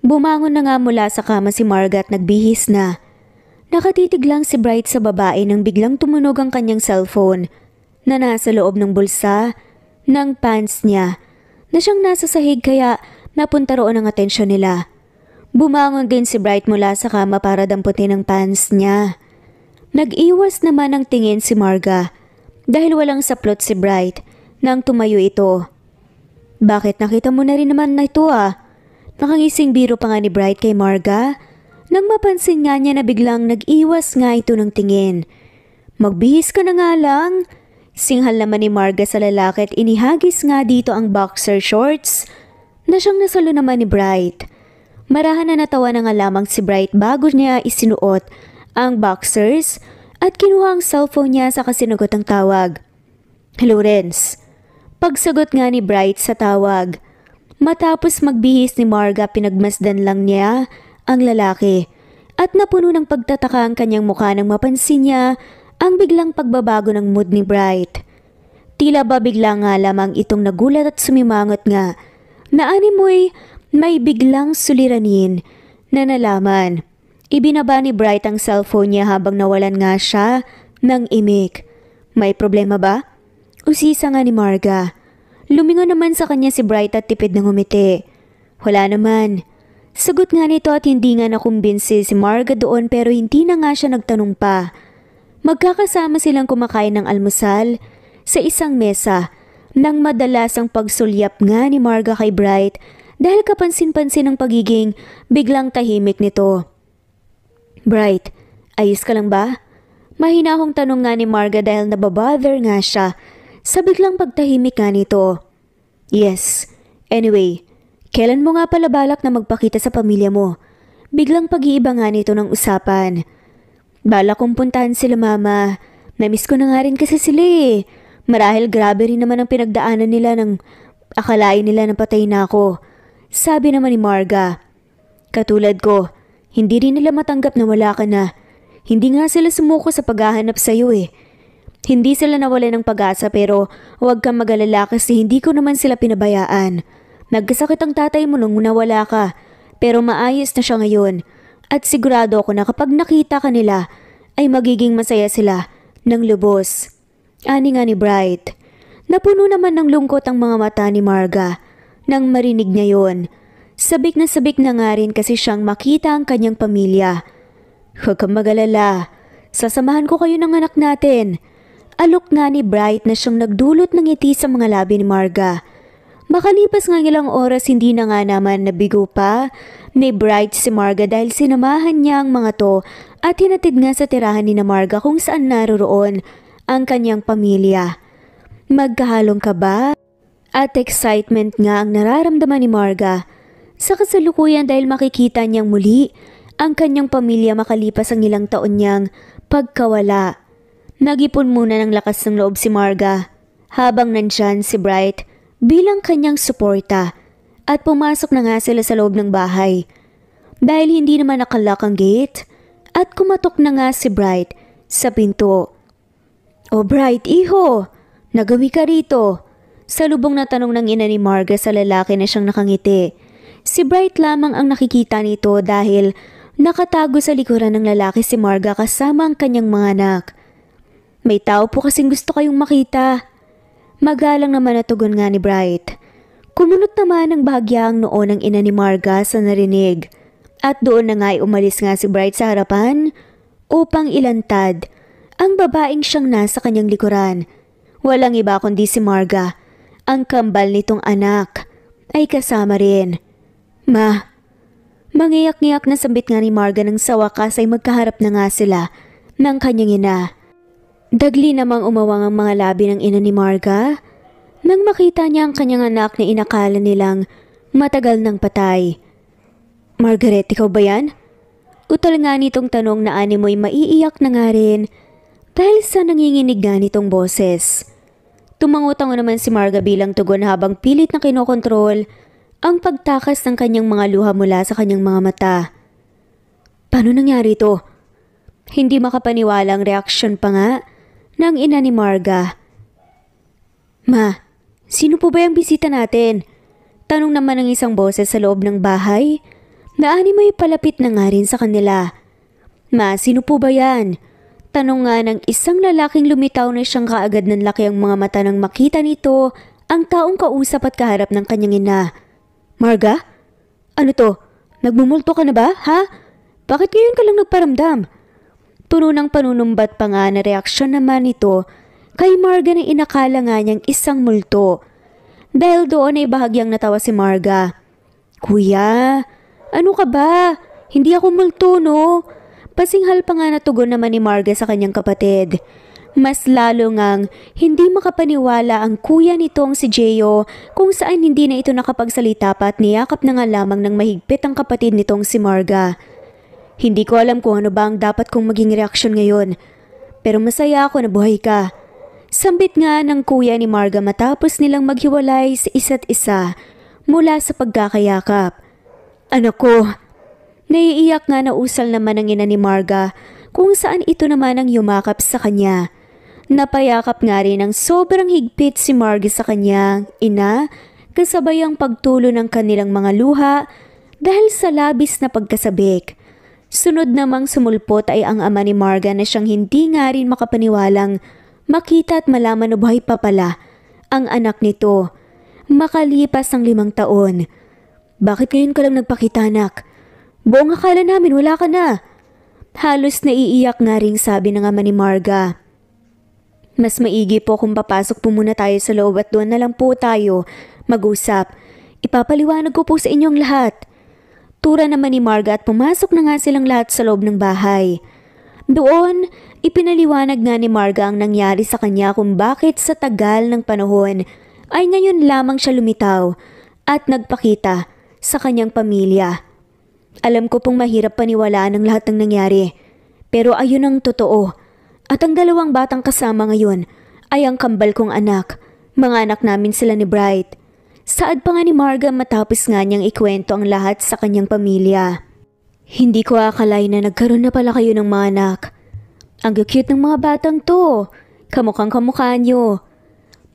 A: Bumangon na nga mula sa kama si Marga at nagbihis na. Nakatitig lang si Bright sa babae nang biglang tumunog ang kanyang cellphone na nasa loob ng bulsa ng pants niya na siyang nasa sahig kaya napunta roon ang atensyon nila. Bumangon din si Bright mula sa kama para damputin ang pants niya. Nag-iwas naman ang tingin si Marga dahil walang saplot si Bright nang tumayo ito. Bakit nakita mo na rin naman na ito ah? Nakangising biro pa nga ni Bright kay Marga nang mapansin nga niya na biglang nag-iwas nga ito ng tingin. Magbihis ka na nga lang. Singhal naman ni Marga sa lalaki at inihagis nga dito ang boxer shorts na siyang nasalo naman ni Bright. Marahan na natawa na nga lamang si Bright bago niya isinuot ang boxers at kinuha ang cellphone niya sa kasinagot ang tawag. Hello, Renz. Pagsagot nga ni Bright sa tawag. Matapos magbihis ni Marga, pinagmasdan lang niya ang lalaki at napuno ng pagtataka ang kanyang mukha nang mapansin niya ang biglang pagbabago ng mood ni Bright. Tila ba bigla nga lamang itong nagulat at sumimangot nga na animoy may biglang suliranin na nalaman. Ibinaba ni Bright ang cellphone niya habang nawalan nga siya ng imik. May problema ba? Usisa nga ni Marga. Lumingon naman sa kanya si Bright at tipid ng umiti. Wala naman. Sagot nga nito at hindi nga nakumbinsi si Marga doon pero hindi na nga siya nagtanong pa. Magkakasama silang kumakain ng almusal sa isang mesa nang madalas ang pagsulyap nga ni Marga kay Bright dahil kapansin-pansin ang pagiging biglang tahimik nito. Bright, ayos ka lang ba? Mahinahong tanong nga ni Marga dahil nababother nga siya sa biglang pagtahimik nga nito. Yes, anyway, kailan mo nga pala balak na magpakita sa pamilya mo? Biglang pag-iiba nga nito ng usapan. Bala kong puntahan sila, Mama. Namiss ko na nga rin kasi sila eh. Marahil grabe rin naman ang pinagdaanan nila nang akalain nila na patay na ako. Sabi naman ni Marga. Katulad ko, hindi rin nila matanggap na wala ka na. Hindi nga sila sumuko sa paghahanap sa'yo eh. Hindi sila nawalan ng pag-asa pero huwag kang mag-alala kasi hindi ko naman sila pinabayaan. Nagkasakit ang tatay mo nung nawala ka pero maayos na siya ngayon. At sigurado ako na kapag nakita ka nila, ay magiging masaya sila ng lubos. Ani nga ni Bright. Napuno naman ng lungkot ang mga mata ni Marga nang marinig niya yon. Sabik na nga rin kasi siyang makita ang kanyang pamilya. Huwag kang mag-alala. Sasamahan ko kayo ng anak natin. Alok nga ni Bright na siyang nagdulot ng ngiti sa mga labi ni Marga. Makalipas nga ilang oras hindi na nga naman nabigo pa ni Bright si Marga dahil sinamahan niya ang mga to at hinatid nga sa tirahan ni Marga kung saan naroroon ang kanyang pamilya. Magkahalong kaba at excitement nga ang nararamdaman ni Marga sa kasalukuyan dahil makikita niyang muli ang kanyang pamilya makalipas ang ilang taon niyang pagkawala. Nag-ipon muna ng lakas ng loob si Marga habang nandyan si Bright bilang kanyang suporta at pumasok na nga sila sa loob ng bahay. Dahil hindi naman nakalock ang gate at kumatok na nga si Bright sa pinto. O Bright, iho, nagawi ka rito. Salubong na tanong ng ina ni Marga sa lalaki na siyang nakangiti. Si Bright lamang ang nakikita nito dahil nakatago sa likuran ng lalaki si Marga kasama ang kanyang mga anak. May tao po kasing gusto kayong makita. Magalang naman na tugon nga ni Bright. Kumunot naman ang bahagyang noo ng ina ni Marga sa narinig. At doon na nga ay umalis nga si Bright sa harapan upang ilantad ang babaeng siyang nasa kanyang likuran. Walang iba kundi si Marga. Ang kambal nitong anak ay kasama rin. Ma, mangiyak-ngiyak na sambit nga ni Marga nang sa wakas ay magkaharap na nga sila ng kanyang ina. Dagli namang umawang ang mga labi ng ina ni Marga nang makita niya ang kanyang anak na inakala nilang matagal nang patay. Margaret, ikaw ba yan? Utal nga nitong tanong na animoy maiiyak na nga rin dahil sa nanginginig nga nitong boses. Tumango-tango naman si Marga bilang tugon habang pilit na kinokontrol ang pagtakas ng kanyang mga luha mula sa kanyang mga mata. Paano nangyari ito? Hindi makapaniwala ang reaksyon pa nga ng ina ni Marga. Ma, sino po ba yung bisita natin? Tanong naman ng isang boses sa loob ng bahay na animoy palapit na nga rin sa kanila. Ma, sino po ba yan? Tanong nga ng isang lalaking lumitaw na siyang kaagad ng laki ang mga mata nang makita nito ang taong kausap at kaharap ng kanyang ina. Marga? Ano to? Nagmumulto ka na ba, ha? Bakit ngayon ka lang nagparamdam? Puno ng panunumbat pa nga na reaksyon naman ito kay Marga na inakala nga niyang isang multo. Dahil doon ay bahagyang natawa si Marga. Kuya, ano ka ba? Hindi ako multo, no? Pasinghal pa nga natugon naman ni Marga sa kanyang kapatid. Mas lalo ngang hindi makapaniwala ang kuya nitong si Jeyo kung saan hindi na ito nakapagsalita pa at niyakap na nga lamang ng mahigpit ang kapatid nitong si Marga. Hindi ko alam kung ano ba ang dapat kong maging reaksyon ngayon. Pero masaya ako na buhay ka. Sambit nga ng kuya ni Marga matapos nilang maghiwalay sa isa't isa mula sa pagkakayakap. Anak ko, naiiyak nga na usal naman ang ina ni Marga kung saan ito naman ang yumakap sa kanya. Napayakap nga rin ng sobrang higpit si Marga sa kanyang ina kasabay ang pagtulo ng kanilang mga luha dahil sa labis na pagkasabik. Sunod namang sumulpot ay ang ama ni Marga na siyang hindi nga rin makapaniwalang makita at malaman na buhay pa pala ang anak nito. Makalipas ang 5 taon. Bakit ngayon ka lang nagpakita, anak? Buong akala namin wala ka na. Halos naiiyak nga ring sabi ng ama ni Marga. Mas maigi po kung papasok po muna tayo sa loob at doon na lang po tayo mag-usap. Ipapaliwanag ko po sa inyong lahat. Tura naman ni Marga at pumasok na nga silang lahat sa loob ng bahay. Doon, ipinaliwanag nga ni Marga ang nangyari sa kanya kung bakit sa tagal ng panahon ay ngayon lamang siya lumitaw at nagpakita sa kanyang pamilya. Alam ko pong mahirap paniwalaan ang lahat ng nangyari, pero ayun ang totoo. At ang 2 batang kasama ngayon ay ang kambal kong anak. Mga anak namin sila ni Bright. Saad pa nga ni Marga matapos nga niyang ikwento ang lahat sa kanyang pamilya. Hindi ko akalain na nagkaroon na pala kayo ng mga anak. Ang cute ng mga batang to. Kamukhang kamukha niyo.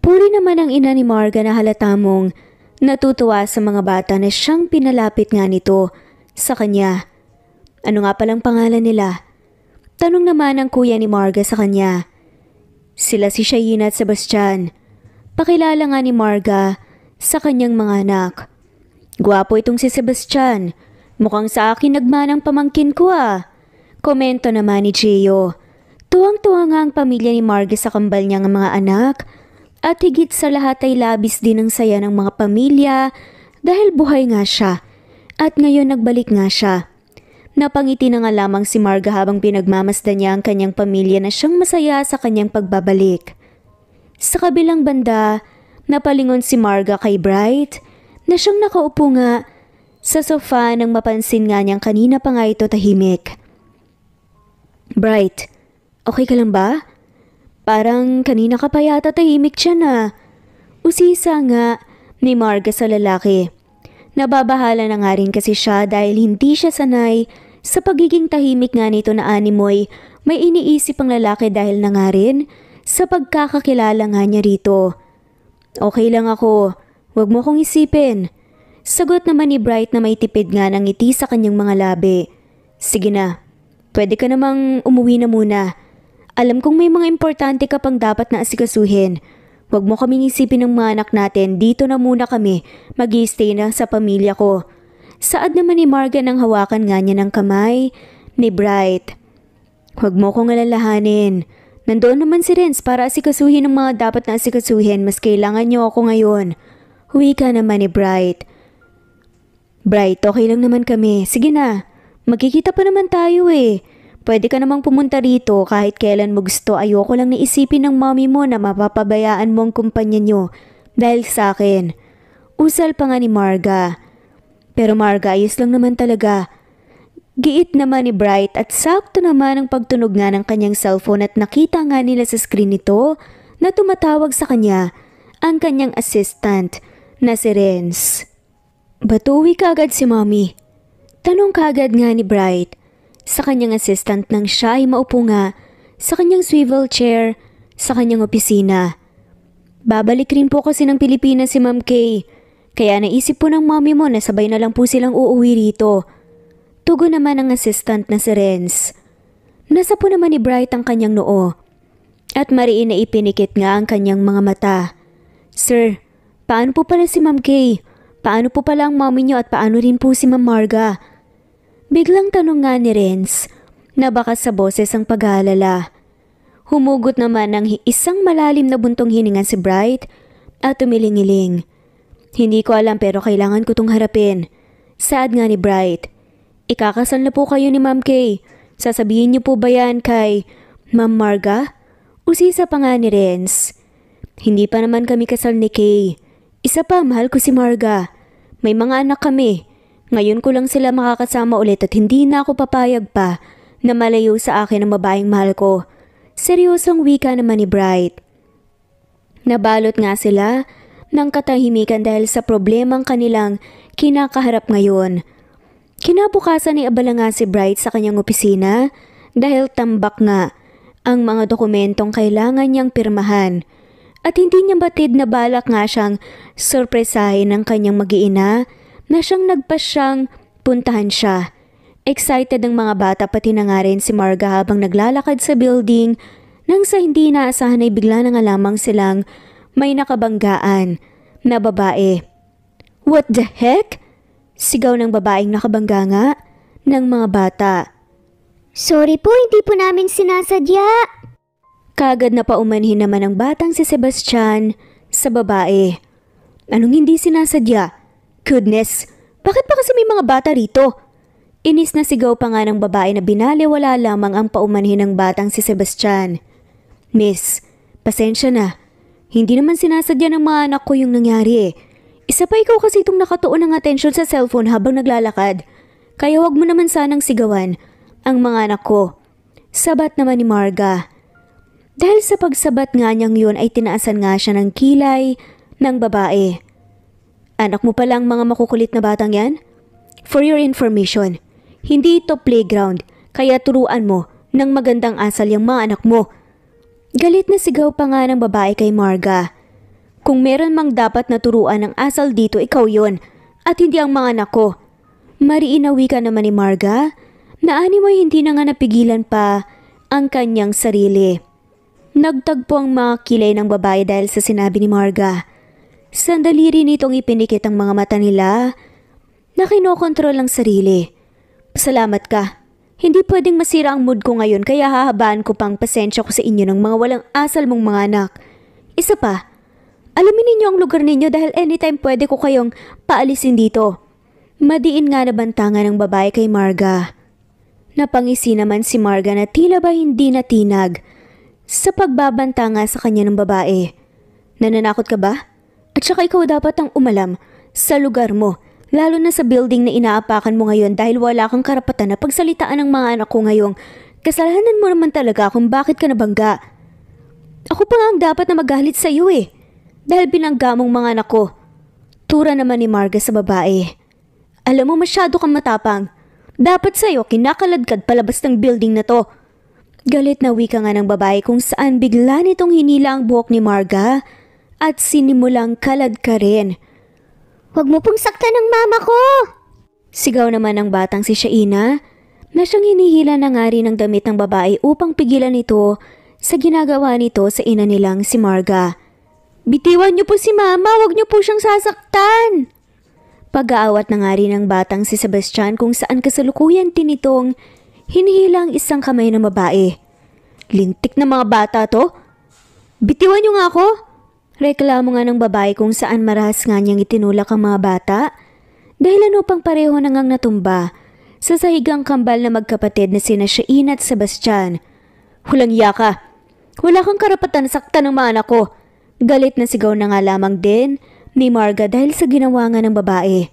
A: Puri naman ang ina ni Marga na halata mong natutuwa sa mga bata na siyang pinalapit nga nito sa kanya. Ano nga palang pangalan nila? Tanong naman ng kuya ni Marga sa kanya. Sila si Shaina at Sebastian. Pakilala nga ni Marga sa kanyang mga anak. Gwapo itong si Sebastian. Mukhang sa akin nagmanang pamangkin ko ah. Komento naman ni Jeyo. Tuwang-tuwa nga ang pamilya ni Marga sa kambal niyang mga anak. At higit sa lahat ay labis din ang saya ng mga pamilya dahil buhay nga siya. At ngayon nagbalik nga siya. Napangiti na nga lamang si Marga habang pinagmamasdan niya ang kanyang pamilya na siyang masaya sa kanyang pagbabalik. Sa kabilang banda, napalingon si Marga kay Bright na siyang nakaupo nga sa sofa nang mapansin nga niyang kanina pa nga ito tahimik. Bright, okay ka lang ba? Parang kanina ka pa yata tahimik siya na. Usisa nga ni Marga sa lalaki. Nababahala na nga rin kasi siya dahil hindi siya sanay sa pagiging tahimik nga nito na animoy may iniisip ang lalaki dahil na nga rin sa pagkakakilala nga niya rito. Okay lang ako, wag mo kong isipin. Sagot naman ni Bright na may tipid nga ng ngiti sa kanyang mga labi. Sige na, pwede ka namang umuwi na muna. Alam kong may mga importante ka pang dapat na asikasuhin. Huwag mo kaming isipin ng mga anak natin, dito na muna kami, mag-i-stay na sa pamilya ko. Saad naman ni Marga nang hawakan nga niya ng kamay ni Bright. Huwag mo kong alalahanin. Nandoon naman si Renz para asikasuhin ang mga dapat na asikasuhin mas kailangan niyo ako ngayon. Huwi ka naman ni Bright. Bright, okay lang naman kami. Sige na, magkikita pa naman tayo eh. Pwede ka namang pumunta rito kahit kailan mo gusto. Ayoko lang naisipin ng mommy mo na mapapabayaan mo ang kumpanya niyo dahil sa akin. Usal pa nga ni Marga. Pero Marga, ayos lang naman talaga. Giit naman ni Bright at sakto naman ang pagtunog nga ng kanyang cellphone at nakita nga nila sa screen nito na tumatawag sa kanya ang kanyang assistant na si Renz. Batuwi ka agad si Mommy. Tanong kaagad nga ni Bright sa kanyang assistant nang siya ay maupo nga sa kanyang swivel chair sa kanyang opisina. Babalik rin po kasi ng Pilipinas si Ma'am Kay, kaya naisip po ng mommy mo na sabay na lang po silang uuwi rito. Tugon naman ang assistant na si Renz. Nasa po naman ni Bright ang kanyang noo at mariin na ipinikit nga ang kanyang mga mata. Sir, paano po pala si Ma'am Kay? Paano po pala ang mommy niyo at paano rin po si Ma'am Marga? Biglang tanong nga ni Renz na baka sa boses ang pag-aalala. Humugot naman ng isang malalim na buntong hininga si Bright at tumiling-iling. Hindi ko alam pero kailangan ko tong harapin. Saad nga ni Bright. Ikakasal na po kayo ni Ma'am Kay. Sasabihin niyo po ba yan kay Ma'am Marga? Usisa pa nga ni Renz. Hindi pa naman kami kasal ni Kay. Isa pa, mahal ko si Marga. May mga anak kami. Ngayon ko lang sila makakasama ulit at hindi na ako papayag pa na malayo sa akin ang babaeng mahal ko. Seryosong wika naman ni Bright. Nabalot nga sila ng katahimikan dahil sa problemang kanilang kinakaharap ngayon. Kinabukasan ay abala nga si Bright sa kanyang opisina dahil tambak nga ang mga dokumentong kailangan niyang pirmahan at hindi niya batid na balak nga siyang sorpresahin ng kanyang mag-iina na siyang nagpasyang puntahan siya. Excited ang mga bata pati na nga rin si Marga habang naglalakad sa building nang sa hindi inaasahan ay bigla na nga lamang silang may nakabanggaan na babae. What the heck? Sigaw ng babaeng nakabangga nga ng mga bata.
B: Sorry po, hindi po namin sinasadya.
A: Kagad na paumanhin naman ang batang si Sebastian sa babae. Anong hindi sinasadya? Goodness, bakit pa kasi may mga bata rito? Inis na sigaw pa nga ng babae na binaliwala lamang ang paumanhin ng batang si Sebastian. Miss, pasensya na. Hindi naman sinasadya ng mga anak ko yung nangyari eh. Isa pa ikaw kasi itong nakatuon ng atensyon sa cellphone habang naglalakad. Kaya wag mo naman sanang sigawan ang mga anak ko. Sabat naman ni Marga. Dahil sa pagsabat nga niyang yun ay tinaasan nga siya ng kilay ng babae. Anak mo palang mga makukulit na batang yan? For your information, hindi ito playground kaya turuan mo ng magandang asal yung mga anak mo. Galit na sigaw pa nga ng babae kay Marga. Kung meron mang dapat na turuan ng asal dito, ikaw yon at hindi ang mga anak ko. Mariinawi ka naman ni Marga na ani mo hindi na nga napigilan pa ang kanyang sarili. Nagtagpo ang mga kilay ng babae dahil sa sinabi ni Marga. Sandali rin itong ipinikit ang mga mata nila na kinokontrol ang sarili. Salamat ka. Hindi pwedeng masira ang mood ko ngayon kaya hahabaan ko pang pasensya ko sa inyo ng mga walang asal mong mga anak. Isa pa, alamin ninyo ang lugar ninyo dahil anytime pwede ko kayong paalisin dito. Madiin nga nabantangan ng babae kay Marga. Napangisi naman si Marga na tila ba hindi natinag sa pagbabanta nga sa kanya ng babae. Nananakot ka ba? At saka ikaw dapat ang umalam sa lugar mo, lalo na sa building na inaapakan mo ngayon dahil wala kang karapatan na pagsalitaan ng mga anak ko ngayong kasalanan mo naman talaga kung bakit ka nabangga. Ako pa nga ang dapat na magalit sa iyo eh. Dahil binangga mong mga anak ko. Tura naman ni Marga sa babae. Alam mo masyado kang matapang. Dapat sa'yo kinakaladkad palabas ng building na to. Galit na wika nga ng babae kung saan bigla nitong hinila ang buhok ni Marga at sinimulang kalad ka rin.
B: Huwag mo pong saktan ng mama ko!
A: Sigaw naman ng batang si Shaina na siyang hinihila na nga rin ng damit ng babae upang pigilan ito sa ginagawa nito sa ina nilang si Marga. Bitiwan niyo po si mama, huwag niyo po siyang sasaktan! Pag-aawat na nga rin ng batang si Sebastian kung saan kasalukuyan tinitong hinihila ang isang kamay ng babae. Lintik na mga bata to! Bitiwan niyo nga ako! Reklamo nga ng babae kung saan marahas nga niyang itinulak ang mga bata dahil ano pang pareho na ngang natumba sa sahigang kambal na magkapatid na sina Shaina at Sebastian. Hulang iya ka! Wala kang karapatan na saktan ng mga anak ko! Galit na sigaw na nga lamang din ni Marga dahil sa ginawa nga ng babae.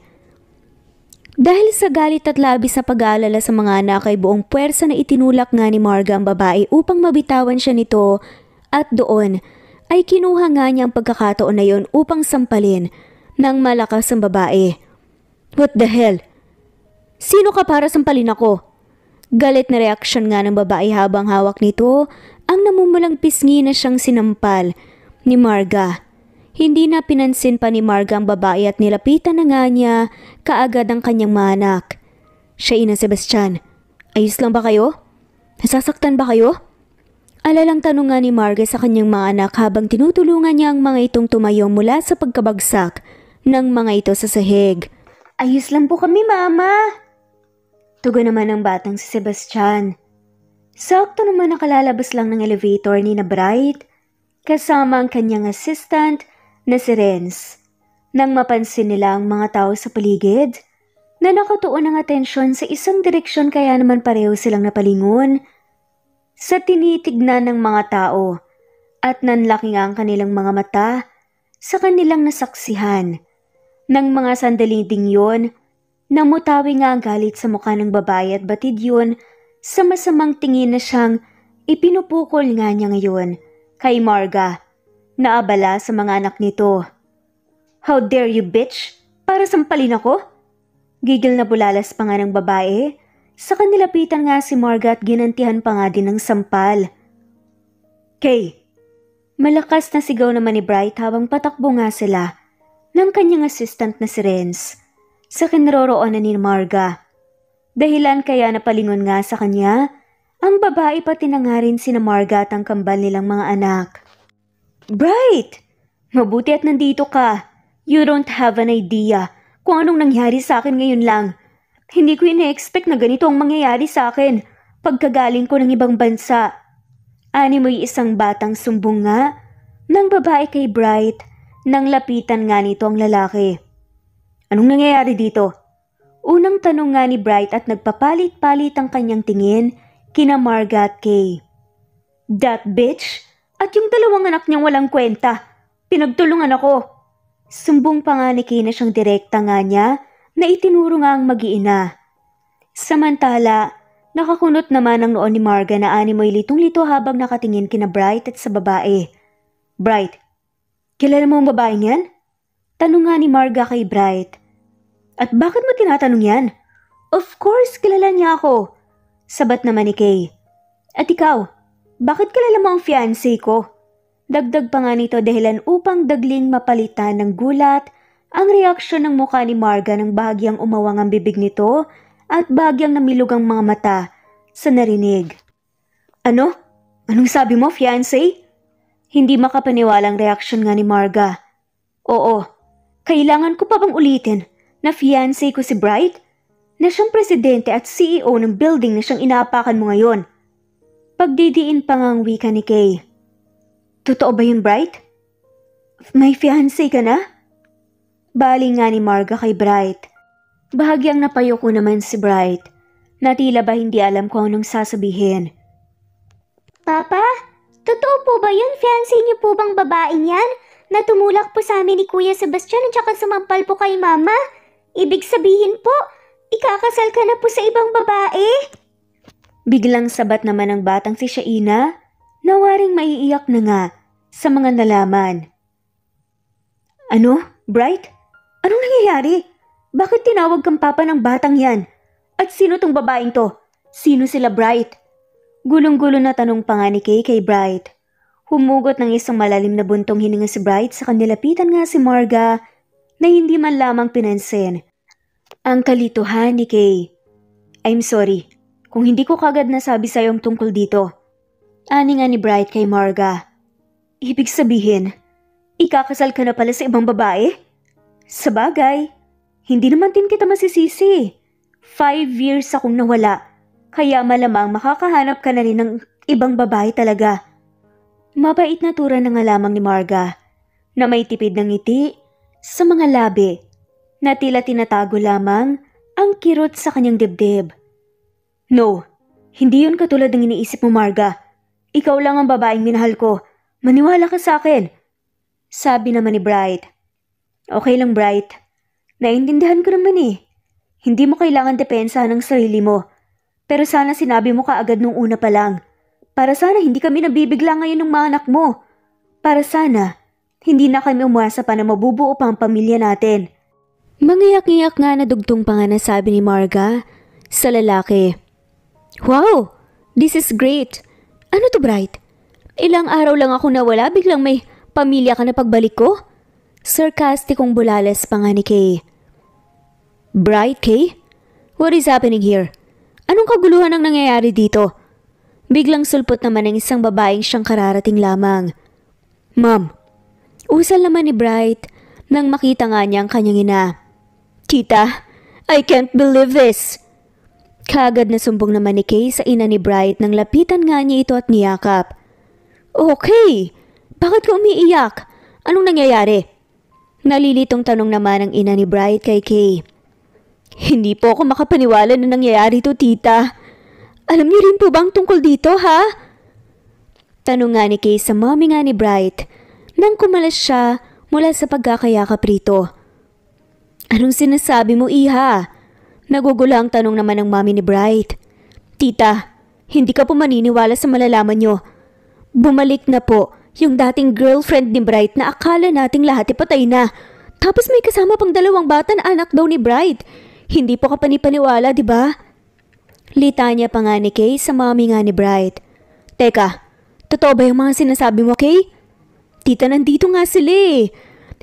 A: Dahil sa galit at labis na pag-aalala sa mga anak ay buong puwersa na itinulak nga ni Marga ang babae upang mabitawan siya nito at doon ay kinuha nga niya ang pagkakataon na yon upang sampalin ng malakas ang babae. What the hell? Sino ka para sampalin ako? Galit na reaksyon nga ng babae habang hawak nito ang namumulang pisngi na siyang sinampal ni Marga. Hindi na pinansin pa ni Marga ang babae at nilapitan na nga niya kaagad ang kanyang mga anak. Siya, Sebastian, ayos lang ba kayo? Nasasaktan ba kayo? Alalang tanong nga ni Marga sa kanyang mga anak habang tinutulungan niya ang mga itong tumayo mula sa pagkabagsak ng mga ito sa sahig. Ayos lang po kami, Mama. Tugon naman ng batang si Sebastian. Sakto naman nakalalabas lang ng elevator ni na Bright kasama ang kanyang assistant na si Renz. Nang mapansin nila ang mga tao sa paligid na nakatuon ang atensyon sa isang direksyon kaya naman pareho silang napalingon sa tinitignan ng mga tao at nanlaki nga ang kanilang mga mata sa kanilang nasaksihan. Nang mga sandali ding yun, namutawi nga ang galit sa mukha ng babae at batid yun sa masamang tingin na siyang ipinupukol nga niya ngayon kay Marga. Naabala sa mga anak nito. How dare you, bitch? Para sampalin ako? Gigil na bulalas pa nga ng babae. Sa kanilapitan nga si Marga at ginantihan pa nga din ng sampal. Kay, malakas na sigaw naman ni Bright habang patakbo nga sila ng kanyang assistant na si Renz sa kinaroroonan ni Marga. Dahilan kaya napalingon nga sa kanya, ang babae pati na nga rin sina Marga at ang kambal nilang mga anak. Bright! Mabuti at nandito ka. You don't have an idea kung anong nangyari sa akin ngayon lang. Hindi ko ina-expect na ganito ang mangyayari sa akin pagkagaling ko ng ibang bansa. Ani mo'y isang batang sumbong nga ng babae kay Bright nang lapitan nga nito ang lalaki. Anong nangyayari dito? Unang tanong nga ni Bright at nagpapalit-palit ang kanyang tingin kina Marga at Kay. That bitch? At yung dalawang anak niyang walang kwenta. Pinagtulungan ako. Sumbong pa nga ni Kay na siyang direkta nga niya na itinuro nga ang mag-iina. Samantala, nakakunot naman ang noon ni Marga na animoy litong-lito habang nakatingin kina Bright at sa babae. Bright, kilala mo ang babaeng yan? Tanong nga ni Marga kay Bright. At bakit mo tinatanong yan? Of course, kilala niya ako. Sabat naman ni Kay. At ikaw, bakit kilala mo ang fiancé ko? Dagdag pa nga nito dahilan upang dagling mapalitan ng gulat ang reaksyon ng mukha ni Marga nang bahagyang umawang ang bibig nito at bahagyang namilog ang mga mata sa narinig. Ano? Anong sabi mo, fiancé? Hindi makapaniwalang reaksyon nga ni Marga. Oo, kailangan ko pa bang ulitin na fiancé ko si Bright? Na siyang presidente at CEO ng building na siyang inaapakan mo ngayon. Pagdidiin pa nga ang wika ni Kay. Totoo ba yun, Bright? May fiancé ka na? Bali nga ni Marga kay Bright. Bahagyang napayoko naman si Bright. Na tila ba hindi alam kung anong sasabihin.
B: Papa, totoo po ba yun? Fiancé niyo po bang babaeng yan? Na tumulak po sa amin ni Kuya Sebastian at saka sumampal po kay Mama? Ibig sabihin po, ikakasal ka na po sa ibang babae?
A: Biglang sabat naman ng batang si Shaina na waring maiiyak na nga sa mga nalaman. Ano, Bright? Anong nangyayari? Bakit tinawag kang papa ng batang yan? At sino tong babaeng to? Sino sila, Bright? Gulong-gulo na tanong pa nga ni Kay kay Bright. Humugot ng isang malalim na buntong hininga si Bright sa kanilapitan nga si Marga na hindi man lamang pinansin ang kalituhan ni Kay. I'm sorry kung hindi ko kagad nasabi sa'yo ang tungkol dito. Ani nga ni Bright kay Marga. Ibig sabihin, ikakasal ka na pala sa ibang babae? Sa bagay, hindi naman din kita masisisi. 5 years akong nawala, kaya malamang makakahanap ka na rin ng ibang babae talaga. Mabait na tura na nga lamang ni Marga, na may tipid ng ngiti sa mga labi, na tila tinatago lamang ang kirot sa kanyang dibdib. No, hindi yun katulad ng iniisip mo, Marga. Ikaw lang ang babaeng minahal ko. Maniwala ka sa akin. Sabi naman ni Bright. Okay lang, Bright. Naintindihan ko naman eh. Hindi mo kailangan depensa ng sarili mo. Pero sana sinabi mo kaagad nung una pa lang. Para sana hindi kami nabibigla ngayon ng mga anak mo. Para sana, hindi na kami umasa pa na mabubuo pa ang pamilya natin. Mangiyak-ngiyak nga na dugtong pa nga na sabi ni Marga sa lalaki. Wow! This is great! Ano to, Bright? Ilang araw lang ako nawala, biglang may pamilya ka na pagbalik ko? Sarcasticong bulalas pa nga ni Kay. Bright, Kay? What is happening here? Anong kaguluhan ang nangyayari dito? Biglang sulpot naman ng isang babaeng siyang kararating lamang. Ma'am, usal naman ni Bright nang makita nga niya ang kanyang ina. Tita, I can't believe this! Kaagad na sumbong naman ni Kay sa ina ni Bright nang lapitan nga niya ito at niyakap. Okay, bakit ka umiiyak? Anong nangyayari? Nalilitong tanong naman ang ina ni Bright kay Kay. Hindi po ako makapaniwala na nangyayari to, tita. Alam niyo rin po bang tungkol dito, ha? Tanong nga ni Kay sa mommy nga ni Bright nang kumalas siya mula sa pagkakayakap rito. Anong sinasabi mo, iha? Nagugulo ang tanong naman ng mommy ni Bright. Tita, hindi ka po maniniwala sa malalaman nyo. Bumalik na po yung dating girlfriend ni Bright na akala nating lahat patay na. Tapos may kasama pang 2 bata na anak daw ni Bright. Hindi po ka panipaniwala, di ba? Litanya pa nga ni Kay sa mommy nga ni Bright. Teka, totoo ba yung mga sinasabi mo, Kay? Tita, nandito nga sila eh.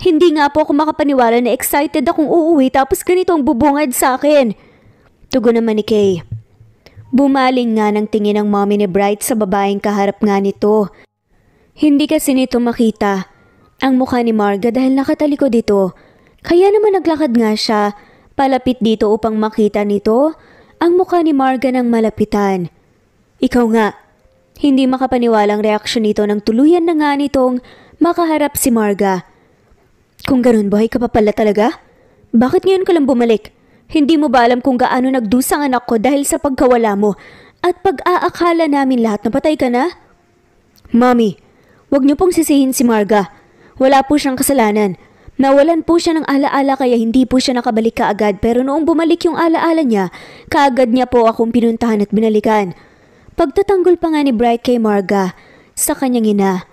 A: Hindi nga po ako makapaniwala na excited akong uuwi tapos ganito ang bubungad sa akin. Tugon naman ni Kay. Bumaling nga ng tingin ng mommy ni Bright sa babaeng kaharap nga nito. Hindi kasi nito makita ang mukha ni Marga dahil nakatalikod dito. Kaya naman naglakad nga siya palapit dito upang makita nito ang mukha ni Marga ng malapitan. Ikaw nga, hindi makapaniwalang reaksyon nito nang tuluyan na nga nitong makaharap si Marga. Kung ganun, buhay ka pa pala talaga? Bakit ngayon ka lang bumalik? Hindi mo ba alam kung gaano nagdusang anak ko dahil sa pagkawala mo at pag-aakala namin lahat na patay ka na? Mommy, wag niyo pong sisihin si Marga. Wala po siyang kasalanan. Nawalan po siya ng alaala kaya hindi po siya nakabalik kaagad pero noong bumalik yung alaala niya, kaagad niya po akong pinuntahan at binalikan. Pagtatanggol pa nga ni Bright kay Marga sa kanyang ina.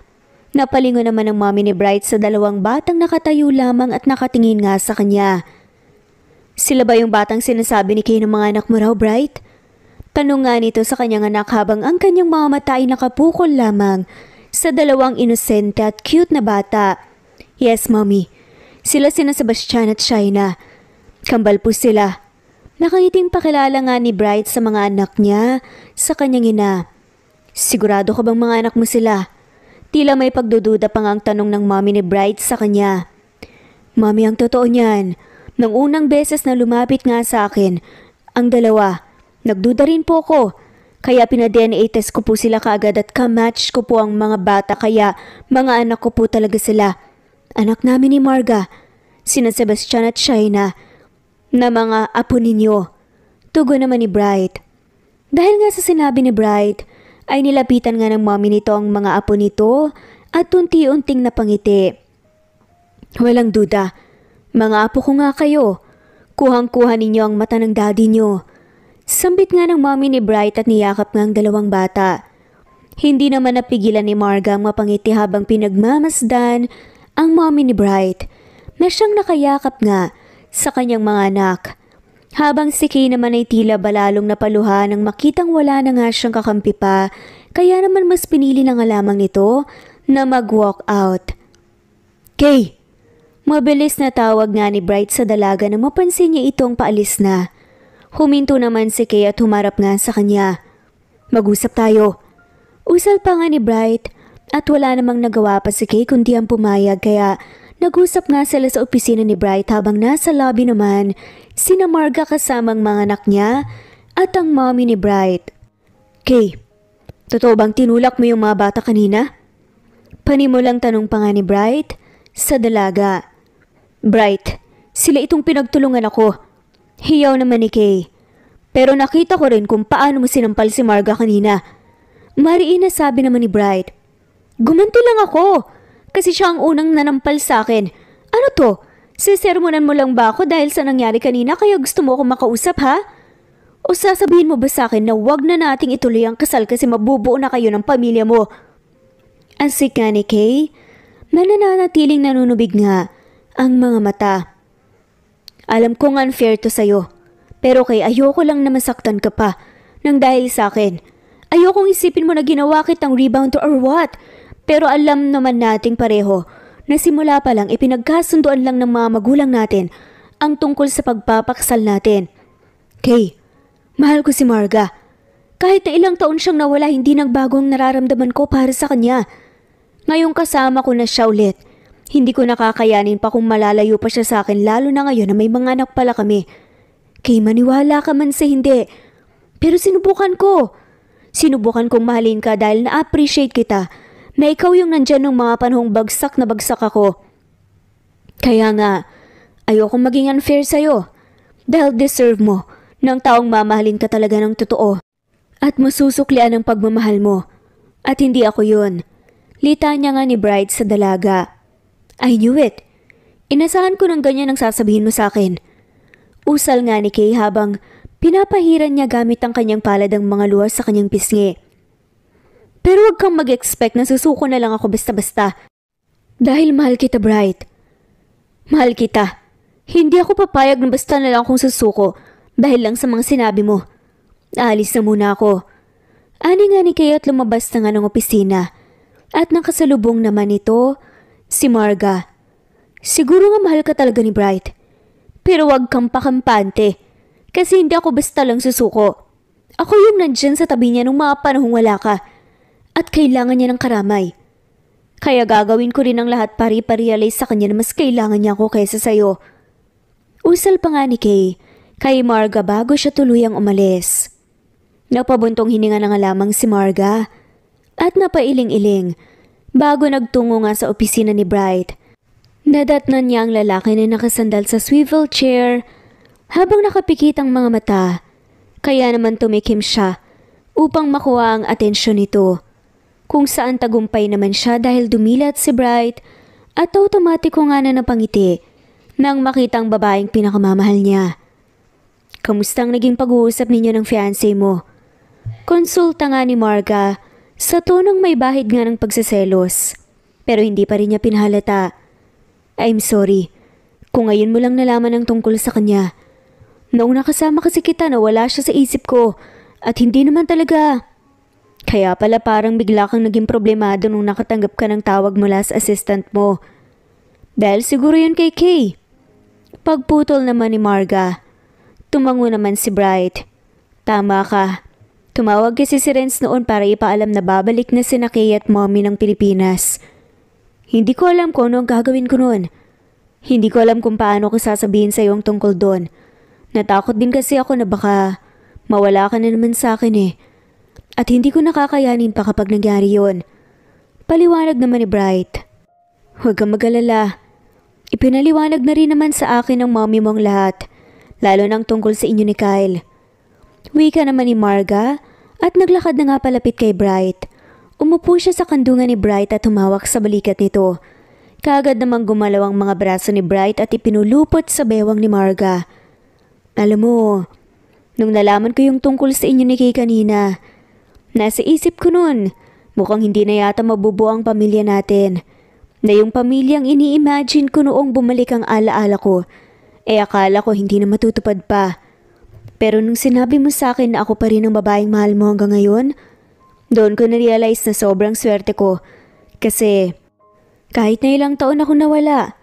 A: Napalingon naman ang mommy ni Bright sa 2 batang nakatayo lamang at nakatingin nga sa kanya. Sila ba yung batang sinasabi ni Kay ng mga anak mo raw, Bright? Tanong nga nito sa kanyang anak habang ang kanyang mga mata ay nakapukol lamang sa 2 inosente at cute na bata. Yes, mommy. Sila sina Sebastian at Shaina. Kambal po sila. Nakangiting pakilala nga ni Bright sa mga anak niya sa kanyang ina. Sigurado ka bang mga anak mo sila? Tila may pagdududa pa nga ang tanong ng mommy ni Bright sa kanya. Mommy, ang totoo niyan. Nang unang beses na lumapit nga sa akin, ang 2, nagduda rin po ko. Kaya pina-DNA test ko po sila kaagad at ka-match ko po ang mga bata kaya mga anak ko po talaga sila. Anak namin ni Marga, sina Sebastian at Shaina, na mga apo ninyo. Tugon naman ni Bright. Dahil nga sa sinabi ni Bright, ay nilapitan nga ng mommy nito ang mga apo nito at unti-unting napangiti. Walang duda, mga apo ko nga kayo. Kuhang-kuha ninyo ang mata ng daddy nyo. Sambit nga ng mommy ni Bright at niyakap nga ang 2 bata. Hindi naman napigilan ni Marga ang mapangiti habang pinagmamasdan ang mommy ni Bright na siyang nakayakap nga sa kanyang mga anak. Habang si Kay naman ay tila balalong napaluha nang makitang wala na nga siyang kakampi pa, kaya naman mas pinili na nga lamang nito na mag-walk out. Kay! Mabilis na tawag nga ni Bright sa dalaga na mapansin niya itong paalis na. Huminto naman si Kay at humarap nga sa kanya. Mag-usap tayo. Usal pa nga ni Bright at wala namang nagawa pa si Kay kundi ang pumayag kaya nag-usap nga sila sa opisina ni Bright habang nasa lobby naman sina Marga kasamang mga anak niya at ang mommy ni Bright. Kay, totoo bang tinulak mo yung mga bata kanina? Panimulang tanong pa nga ni Bright sa dalaga. Bright, sila itong pinagtulungan ako. Hiyaw naman ni Kay. Pero nakita ko rin kung paano mo sinampal si Marga kanina. Mariin na sabi naman ni Bright. Gumanti lang ako kasi siya ang unang nanampal sa akin. Ano to? Sisermonan mo lang ba ako dahil sa nangyari kanina kaya gusto mo akong makausap ha? O sasabihin mo ba sa akin na wag na nating ituloy ang kasal kasi mabubuo na kayo ng pamilya mo? Asik nga ni Kay, nananatiling nanunubig nga ang mga mata. Alam kong unfair to sa'yo, pero Kay ayoko lang na masaktan ka pa nang dahil sa akin. Ayokong isipin mo na ginawa kitang rebound or what, pero alam naman nating pareho na simula pa lang ipinagkasunduan lang ng mga magulang natin ang tungkol sa pagpapaksal natin. Kay, mahal ko si Marga. Kahit na ilang taon siyang nawala, hindi nagbago ang nararamdaman ko para sa kanya. Ngayong kasama ko na siya ulit, hindi ko nakakayanin pa kung malalayo pa siya sa akin lalo na ngayon na may mga anak pala kami. Kay, maniwala ka man sa hindi. Pero sinubukan ko. Sinubukan kong mahalin ka dahil na-appreciate kita na ikaw yung nandyan ng mga panahong bagsak na bagsak ako. Kaya nga, ayokong maging unfair sa'yo. Dahil deserve mo ng taong mamahalin ka talaga ng totoo. At masusuklian ang pagmamahal mo. At hindi ako yun. Lita niya nga ni Bright sa dalaga. I knew it. Inasahan ko ng ganyan ang sasabihin mo sa akin. Usal nga ni Kay habang pinapahiran niya gamit ang kanyang palad ang mga luwas sa kanyang pisngi. Pero huwag kang mag-expect na susuko na lang ako basta-basta. Dahil mahal kita, Bright. Mahal kita. Hindi ako papayag na basta na lang akong susuko dahil lang sa mga sinabi mo. Aalis na muna ako. Ani nga ni Kay at lumabas na nga ng opisina. At nakasalubong naman ito, si Marga. Siguro nga mahal ka talaga ni Bright. Pero huwag kang pakampante. Kasi hindi ako basta lang susuko. Ako yung nandyan sa tabi niya nung mga panahong wala ka. At kailangan niya ng karamay. Kaya gagawin ko rin ang lahat para iparealize sa kanya na mas kailangan niya ako kaysa sa'yo. Usal pa nga ni Kay, kay Marga bago siya tuluyang umalis. Napabuntong hininga na nga lamang si Marga at napailing-iling bago nagtungo nga sa opisina ni Bright. Nadatnan niya ang lalaki na nakasandal sa swivel chair habang nakapikit ang mga mata. Kaya naman tumikim siya upang makuha ang atensyon nito. Kung saan tagumpay naman siya dahil dumilat si Bright at automatiko nga na napangiti nang makita ang babaeng pinakamamahal niya. Kamusta ang naging pag-uusap ninyo ng fiancé mo? Konsulta nga ni Marga sa tonong may bahid nga ng pagseselos. Pero hindi pa rin niya pinahalata. I'm sorry kung ngayon mo lang nalaman ang tungkol sa kanya. Noong nakasama kasi kita nawala siya sa isip ko at hindi naman talaga. Kaya pala parang bigla kang naging problemado nung nakatanggap ka ng tawag mula sa assistant mo. Dahil siguro yun kay Kay. Pagputol naman ni Marga. Tumango naman si Bright. Tama ka. Tumawag kasi si Renz noon para ipaalam na babalik na sina Kay at mommy ng Pilipinas. Hindi ko alam kung ano ang gagawin ko noon. Hindi ko alam kung paano ko sasabihin sa iyo ang tungkol doon. Natakot din kasi ako na baka mawala ka na naman sa akin eh. At hindi ko nakakayanin pa kapag nangyari yun. Paliwanag naman ni Bright. Huwag kang mag-alala. Ipinaliwanag na rin naman sa akin ng mommy mong lahat. Lalo nang tungkol sa inyo ni Kyle. Wika naman ni Marga at naglakad na nga palapit kay Bright. Umupo siya sa kandungan ni Bright at humawak sa balikat nito. Kaagad namang gumalaw ang mga braso ni Bright at ipinulupot sa bewang ni Marga. Alam mo, nung nalaman ko yung tungkol sa inyo ni Kay kanina, nasa isip ko nun, mukhang hindi na yata mabubuo ang pamilya natin. Na yung pamilyang ini-imagine ko noong bumalik ang alaala ko, akala ko hindi na matutupad pa. Pero nung sinabi mo sa akin na ako pa rin ang babaeng mahal mo hanggang ngayon, doon ko na-realize na sobrang swerte ko. Kasi kahit na ilang taon ako nawala,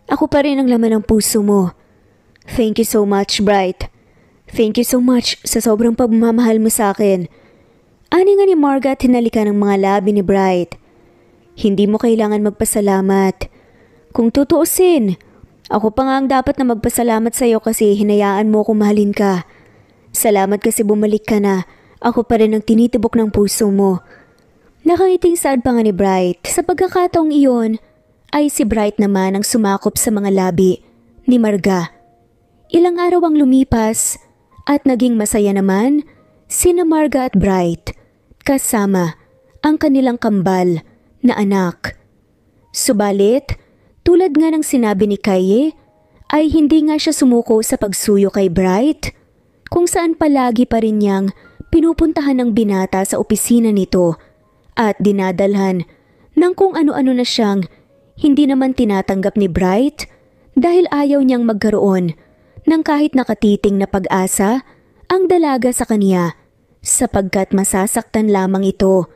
A: ako pa rin ang laman ng puso mo. Thank you so much, Bright. Thank you so much sa sobrang pagmamahal mo sa akin. Ani nga ni Marga at hinalika ng mga labi ni Bright. Hindi mo kailangan magpasalamat. Kung tutuusin, ako pa nga ang dapat na magpasalamat sa iyo kasi hinayaan mo kung mahalin ka. Salamat kasi bumalik ka na. Ako pa rin ang tinitibok ng puso mo. Nakangiting saad pa nga ni Bright. Sa pagkakataong iyon, ay si Bright naman ang sumakop sa mga labi ni Marga. Ilang araw ang lumipas at naging masaya naman sina Marga at Bright kasama ang kanilang kambal na anak. Subalit, tulad nga ng sinabi ni Kaye, ay hindi nga siya sumuko sa pagsuyo kay Bright, kung saan palagi pa rin niyang pinupuntahan ng binata sa opisina nito at dinadalhan ng kung ano-ano na siyang hindi naman tinatanggap ni Bright dahil ayaw niyang magkaroon ng kahit nakatiting na pag-asa ang dalaga sa kanya sapagkat masasaktan lamang ito.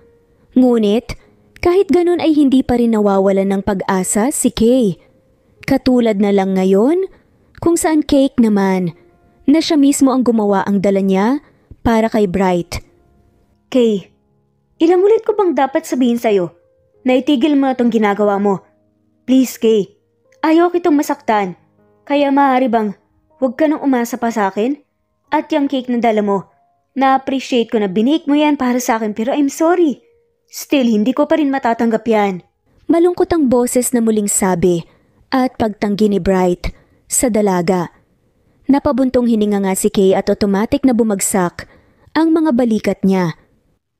A: Ngunit kahit ganun ay hindi pa rin nawawalan ng pag-asa si Kay. Katulad na lang ngayon kung saan Cake naman na siya mismo ang gumawa ang dala niya para kay Bright.
C: Kay, ilang ulit ko bang dapat sabihin sa'yo na itigil mo na itong ginagawa mo? Please, Kay. Ayaw kitong masaktan. Kaya maaari bang huwag ka nang umasa pa sa akin? At yung cake na dala mo, na-appreciate ko na binake mo yan para sa akin pero I'm sorry. Still, hindi ko pa rin matatanggap yan.
A: Malungkot ang boses na muling sabi at pagtanggi ni Bright sa dalaga. Napabuntong hininga nga si Kay at automatic na bumagsak ang mga balikat niya.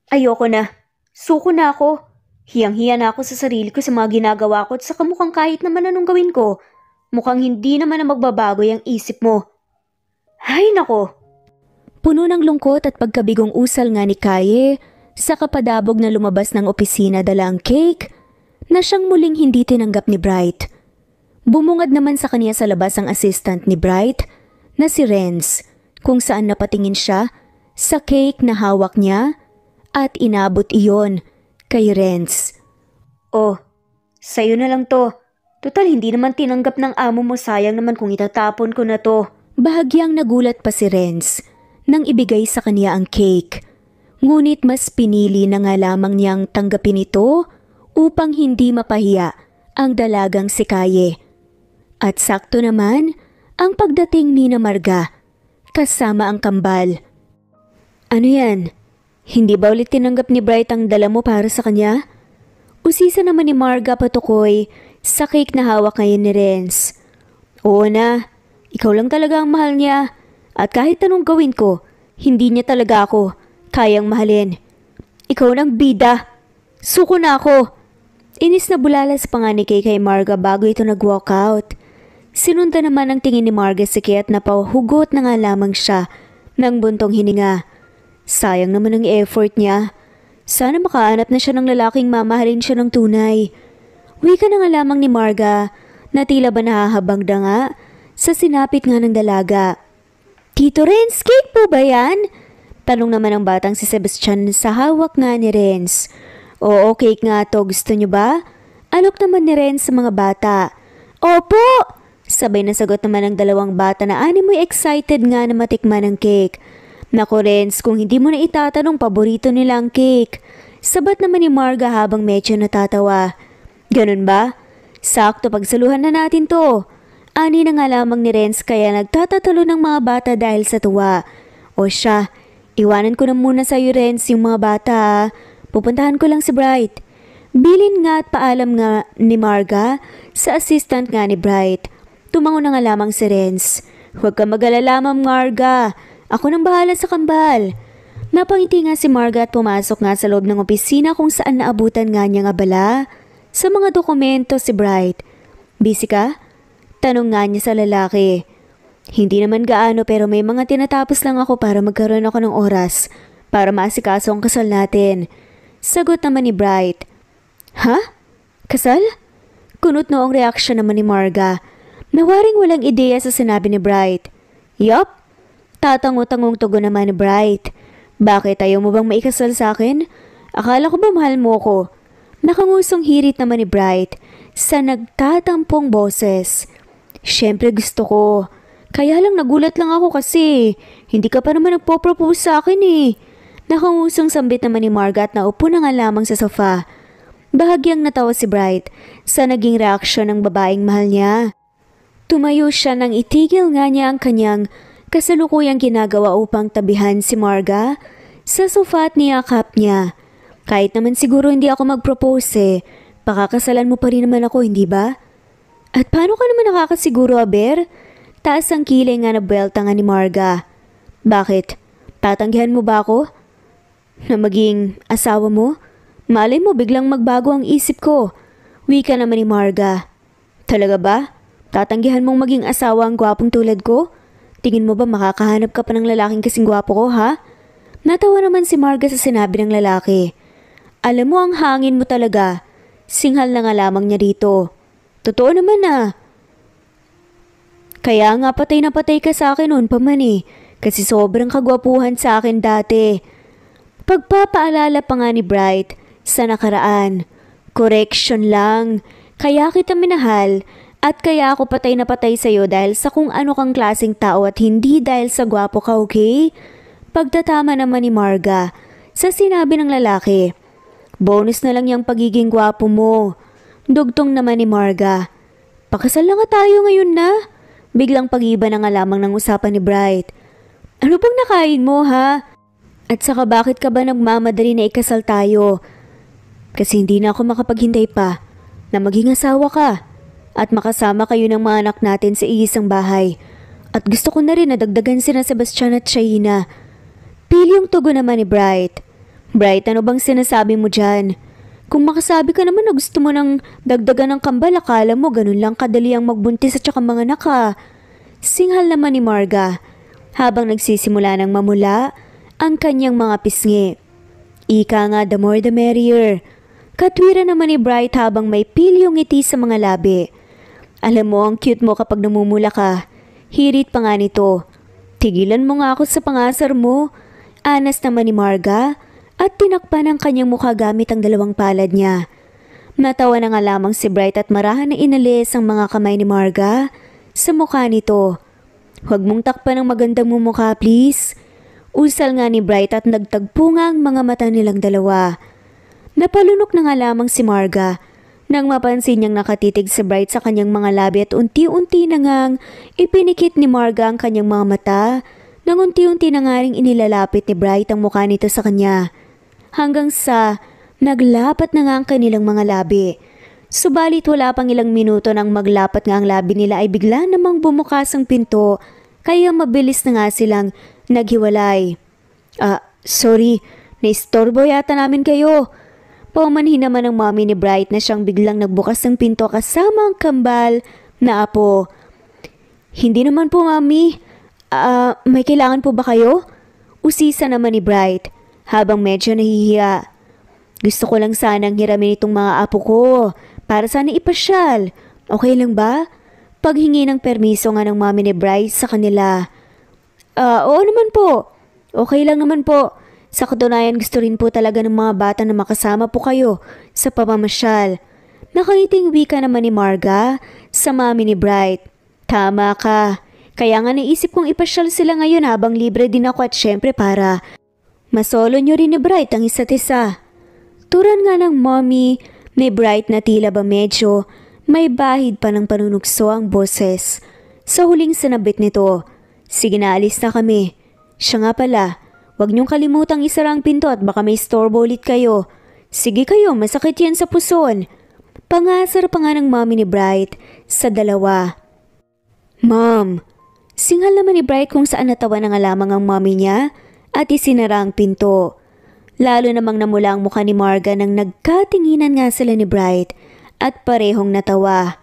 C: Ayoko na. Suko na ako. Hiyang-hiya na ako sa sarili ko sa mga ginagawa ko at saka mukhang kahit naman anong gawin ko, mukhang hindi naman na magbabago yung isip mo. Ay nako.
A: Puno ng lungkot at pagkabigong usal nga ni Kaye sa kapadabog na lumabas ng opisina dala ang cake na siyang muling hindi tinanggap ni Bright. Bumungad naman sa kanya sa labas ang assistant ni Bright na si Renz kung saan napatingin siya sa cake na hawak niya at inabot iyon kay Renz.
C: Oh, sa'yo na lang to. Total hindi naman tinanggap ng amo mo, sayang naman kung itatapon ko na to.
A: Bahagyang nagulat pa si Renz nang ibigay sa kanya ang cake. Ngunit mas pinili na nga lamang niyang tanggapin ito upang hindi mapahiya ang dalagang si Kaye. At sakto naman ang pagdating ni na Marga kasama ang kambal.
C: Ano yan? Hindi ba ulit tinanggap ni Bright ang dala mo para sa kanya?
A: Usisa naman ni Marga patukoy sa cake na hawak ngayon ni Renz.
C: Oo na, ikaw lang talaga ang mahal niya. At kahit anong gawin ko, hindi niya talaga ako kayang mahalin. Ikaw nang bida. Suko na ako.
A: Inis na bulalas pa nga ni Kay kay Marga bago ito nag-walk out. Sinunta naman ang tingin ni Marga si Kay at napahugot na nga lamang siya ng buntong hininga. Sayang naman ang effort niya. Sana makahanap na siya ng lalaking mamahalin siya ng tunay. Wika na nga lamang ni Marga na tila ba nahahabang na nga sa sinapit nga ng dalaga.
B: Tito Renz, cake po ba yan?
A: Tanong naman ng batang si Sebastian sa hawak nga ni Renz. Oo, cake nga to. Gusto niyo ba? Alok naman ni Renz sa mga bata.
B: Opo!
A: Sabay na sagot naman ng dalawang bata na animoy excited nga na matikman ang cake. Naku Renz, kung hindi mo na itatanong paborito nila ang cake. Sabat naman ni Marga habang medyo natatawa. Ganun ba? Sakto, pagsaluhan na natin to. Ani na nga lamang ni Renz kaya nagtatatalo ng mga bata dahil sa tuwa. O siya, iwanan ko na muna sa'yo Renz yung mga bata. Pupuntahan ko lang si Bright. Bilin nga at paalam nga ni Marga sa assistant nga ni Bright. Tumango na nga lamang si Renz. Huwag ka mag-alala Ma'am Marga. Ako nang bahala sa kambal. Napangiti nga si Marga at pumasok nga sa loob ng opisina kung saan naabutan nga niya nga bala sa mga dokumento si Bright. Busy ka? Tanong nga niya sa lalaki. Hindi naman gaano pero may mga tinatapos lang ako para magkaroon ako ng oras para maasikaso ang kasal natin. Sagot naman ni Bright. Ha? Kasal? Kunot noong reaksyon naman ni Marga. Nawaring walang ideya sa sinabi ni Bright. Yup. Tatango-tangong tugon naman ni Bright. Bakit ayaw mo bang maikasal sa akin? Akala ko ba mahal mo ko? Nakangusong hirit naman ni Bright sa nagtatampong boses. Siyempre gusto ko. Kaya lang nagulat lang ako kasi hindi ka pa naman nagpo-propose sa akin eh. Nakangusong sambit naman ni Marga at naupo na nga lamang sa sofa. Bahagyang natawa si Bright sa naging reaksyon ng babaeng mahal niya. Tumayo siya nang itigil nga niya ang kanyang kasalukuyang ginagawa upang tabihan si Marga sa sofa at niyakap niya. Kahit naman siguro hindi ako mag-propose eh, pakakasalan mo pa rin naman ako, hindi ba? At paano ka naman nakakasiguro, Aber? Taas ang kilay nga na belta nga ni Marga. Bakit? Tatanggihan mo ba ako? Na maging asawa mo? Malay mo biglang magbago ang isip ko. Wika naman ni Marga. Talaga ba? Tatanggihan mong maging asawa ang gwapong tulad ko? Tingin mo ba makakahanap ka pa ng lalaking kasing gwapo ko, ha? Natawa naman si Marga sa sinabi ng lalaki. Alam mo ang hangin mo talaga. Singhal na nga lamang niya dito. Totoo naman na. Kaya nga patay na patay ka sa akin noon pa man eh. Kasi sobrang kagwapuhan sa akin dati. Pagpapaalala pa nga ni Bright sa nakaraan. Correction lang. Kaya kita minahal at kaya ako patay na patay sa'yo dahil sa kung ano kang klaseng tao at hindi dahil sa gwapo ka, okay? Pagtatama naman ni Marga sa sinabi ng lalaki. Bonus na lang yung pagiging gwapo mo. Dugtong naman ni Marga. Pakasal na nga tayo ngayon na. Biglang pag-iba na nga lamang ng usapan ni Bright. Ano bang nakain mo, ha? At saka bakit ka ba nagmamadali na ikasal tayo? Kasi hindi na ako makapaghintay pa na maging asawa ka at makasama kayo ng mga anak natin sa iisang bahay. At gusto ko na rin na dagdagan sina Sebastian at Shaina. Pilyong tugon naman ni Bright. Bright, ano bang sinasabi mo dyan? Kung makasabi ka naman na gusto mo ng dagdagan ng kambal, akala mo ganun lang kadali ang magbuntis at saka mga anak ka. Singhal naman ni Marga habang nagsisimula ng mamula ang kanyang mga pisngi. Ika nga, the more the merrier. Katwira naman ni Bright habang may pilyong ngiti sa mga labi. Alam mo, ang cute mo kapag namumula ka. Hirit pa nga nito. Tigilan mo nga ako sa pangasar mo. Anas naman ni Marga at tinakpan ang kanyang mukha gamit ang dalawang palad niya. Natawa na nga lamang si Bright at marahan na inalis ang mga kamay ni Marga sa mukha nito. Huwag mong takpan ang magandang mumukha, please. Usal nga ni Bright at nagtagpo nga ang mga mata nilang dalawa. Napalunok na nga lamang si Marga nang mapansin niyang nakatitig si Bright sa kanyang mga labi at unti-unti na ngang ipinikit ni Marga ang kanyang mga mata nang unti-unti na nga ring inilalapit ni Bright ang mukha nito sa kanya. Hanggang sa naglapat na nga ang kanilang mga labi. Subalit wala pang ilang minuto nang maglapat nga ang labi nila ay bigla namang bumukas ang pinto kaya mabilis na nga silang naghiwalay. Sorry, naistorbo yata namin kayo. Paumanhin naman ng mami ni Bright na siyang biglang nagbukas ng pinto kasama ang kambal na apo. Hindi naman po, mami. May kailangan po ba kayo? Usisa naman ni Bright habang medyo nahihiya. Gusto ko lang sanang hiramin itong mga apo ko para sana ipasyal. Okay lang ba? Paghingi ng permiso nga ng mami ni Bright sa kanila. Oo naman po. Okay lang naman po. Sa katunayan gusto rin po talaga ng mga bata na makasama po kayo sa pamamasyal. Nakaiting wika naman ni Marga sa mami ni Bright. Tama ka. Kaya nga naisip kong ipasyal sila ngayon habang libre din ako at syempre para masolo nyo rin ni Bright ang isa't isa. Turan nga ng mommy ni Bright na tila ba medyo may bahid pa ng panunukso ang boses. Sa huling sanabit nito, sige na alis na kami. Siya nga pala, huwag niyong kalimutang isara ang pinto at baka may storbo ulit kayo. Sige kayo, masakit yan sa puson. Pangasar pa nga ng mommy ni Bright sa dalawa. Mom, singhal naman ni Bright kung saan natawa na nga lamang ang mommy niya at isinara ang pinto. Lalo namang namula ang mukha ni Marga nang nagkatinginan nga sila ni Bright at parehong natawa.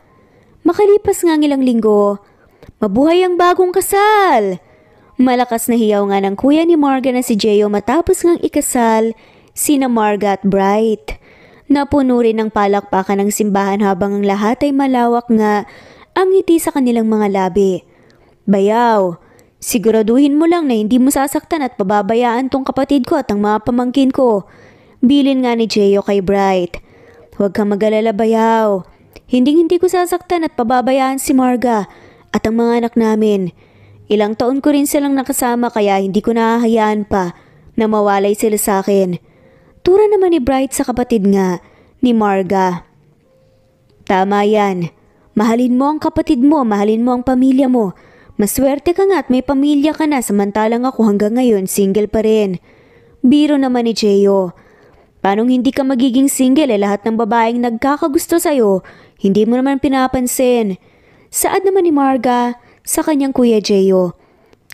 A: Makalipas nga ilang linggo, mabuhay ang bagong kasal! Malakas na hiyaw nga ng kuya ni Marga na si Jeyo matapos ngang ikasal sina Marga at Bright. Napuno rin ng palakpakan ng simbahan habang ang lahat ay malawak nga ang ngiti sa kanilang mga labi. Bayaw, siguraduhin mo lang na hindi mo sasaktan at pababayaan tong kapatid ko at ang mga pamangkin ko. Bilin nga ni Jeyo kay Bright. Huwag kang mag-alala, Bayaw. Hindi ko sasaktan at pababayaan si Marga at ang mga anak namin. Ilang taon ko rin silang nakasama kaya hindi ko nahahayaan pa na mawalay sila sa akin. Tura naman ni Bright sa kapatid nga ni Marga. Tama yan. Mahalin mo ang kapatid mo, mahalin mo ang pamilya mo. Maswerte ka nga at may pamilya ka na samantalang ako hanggang ngayon single pa rin. Biro naman ni Jeyo. Paanong hindi ka magiging single lahat ng babaeng nagkakagusto sa'yo, hindi mo naman pinapansin. Saad naman ni Marga sa kanyang kuya Jeyo.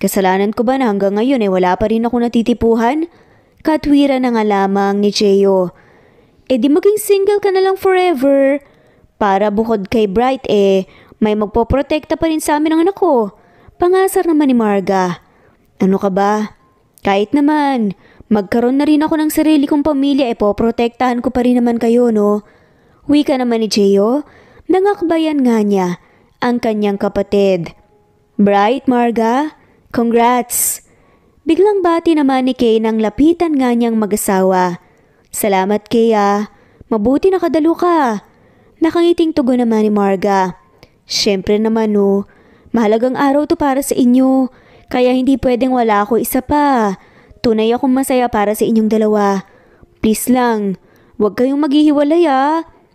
A: Kasalanan ko ba na hanggang ngayon wala pa rin ako natitipuhan? Katwira na nga lamang ni Jeyo. Di maging single ka na lang forever. Para bukod kay Bright May magpoprotekta pa rin sa amin ng anak ko. Pangasar naman ni Marga. Ano ka ba? Kahit naman, magkaroon na rin ako ng sarili kong pamilya, poprotektahan ko pa rin naman kayo, no? Wika naman ni Gio, nangakbayan nga niya ang kanyang kapatid. Bright, Marga, congrats! Biglang bati naman ni Kay nang lapitan nga niyang mag-asawa. Salamat, Kay, mabuti nakadalo ka. Nakangiting tugon naman ni Marga. Siyempre naman, no, mahalagang araw to para sa inyo, kaya hindi pwedeng wala ako isa pa. Tunay akong masaya para sa inyong dalawa. Please lang, huwag kayong maghihiwalay,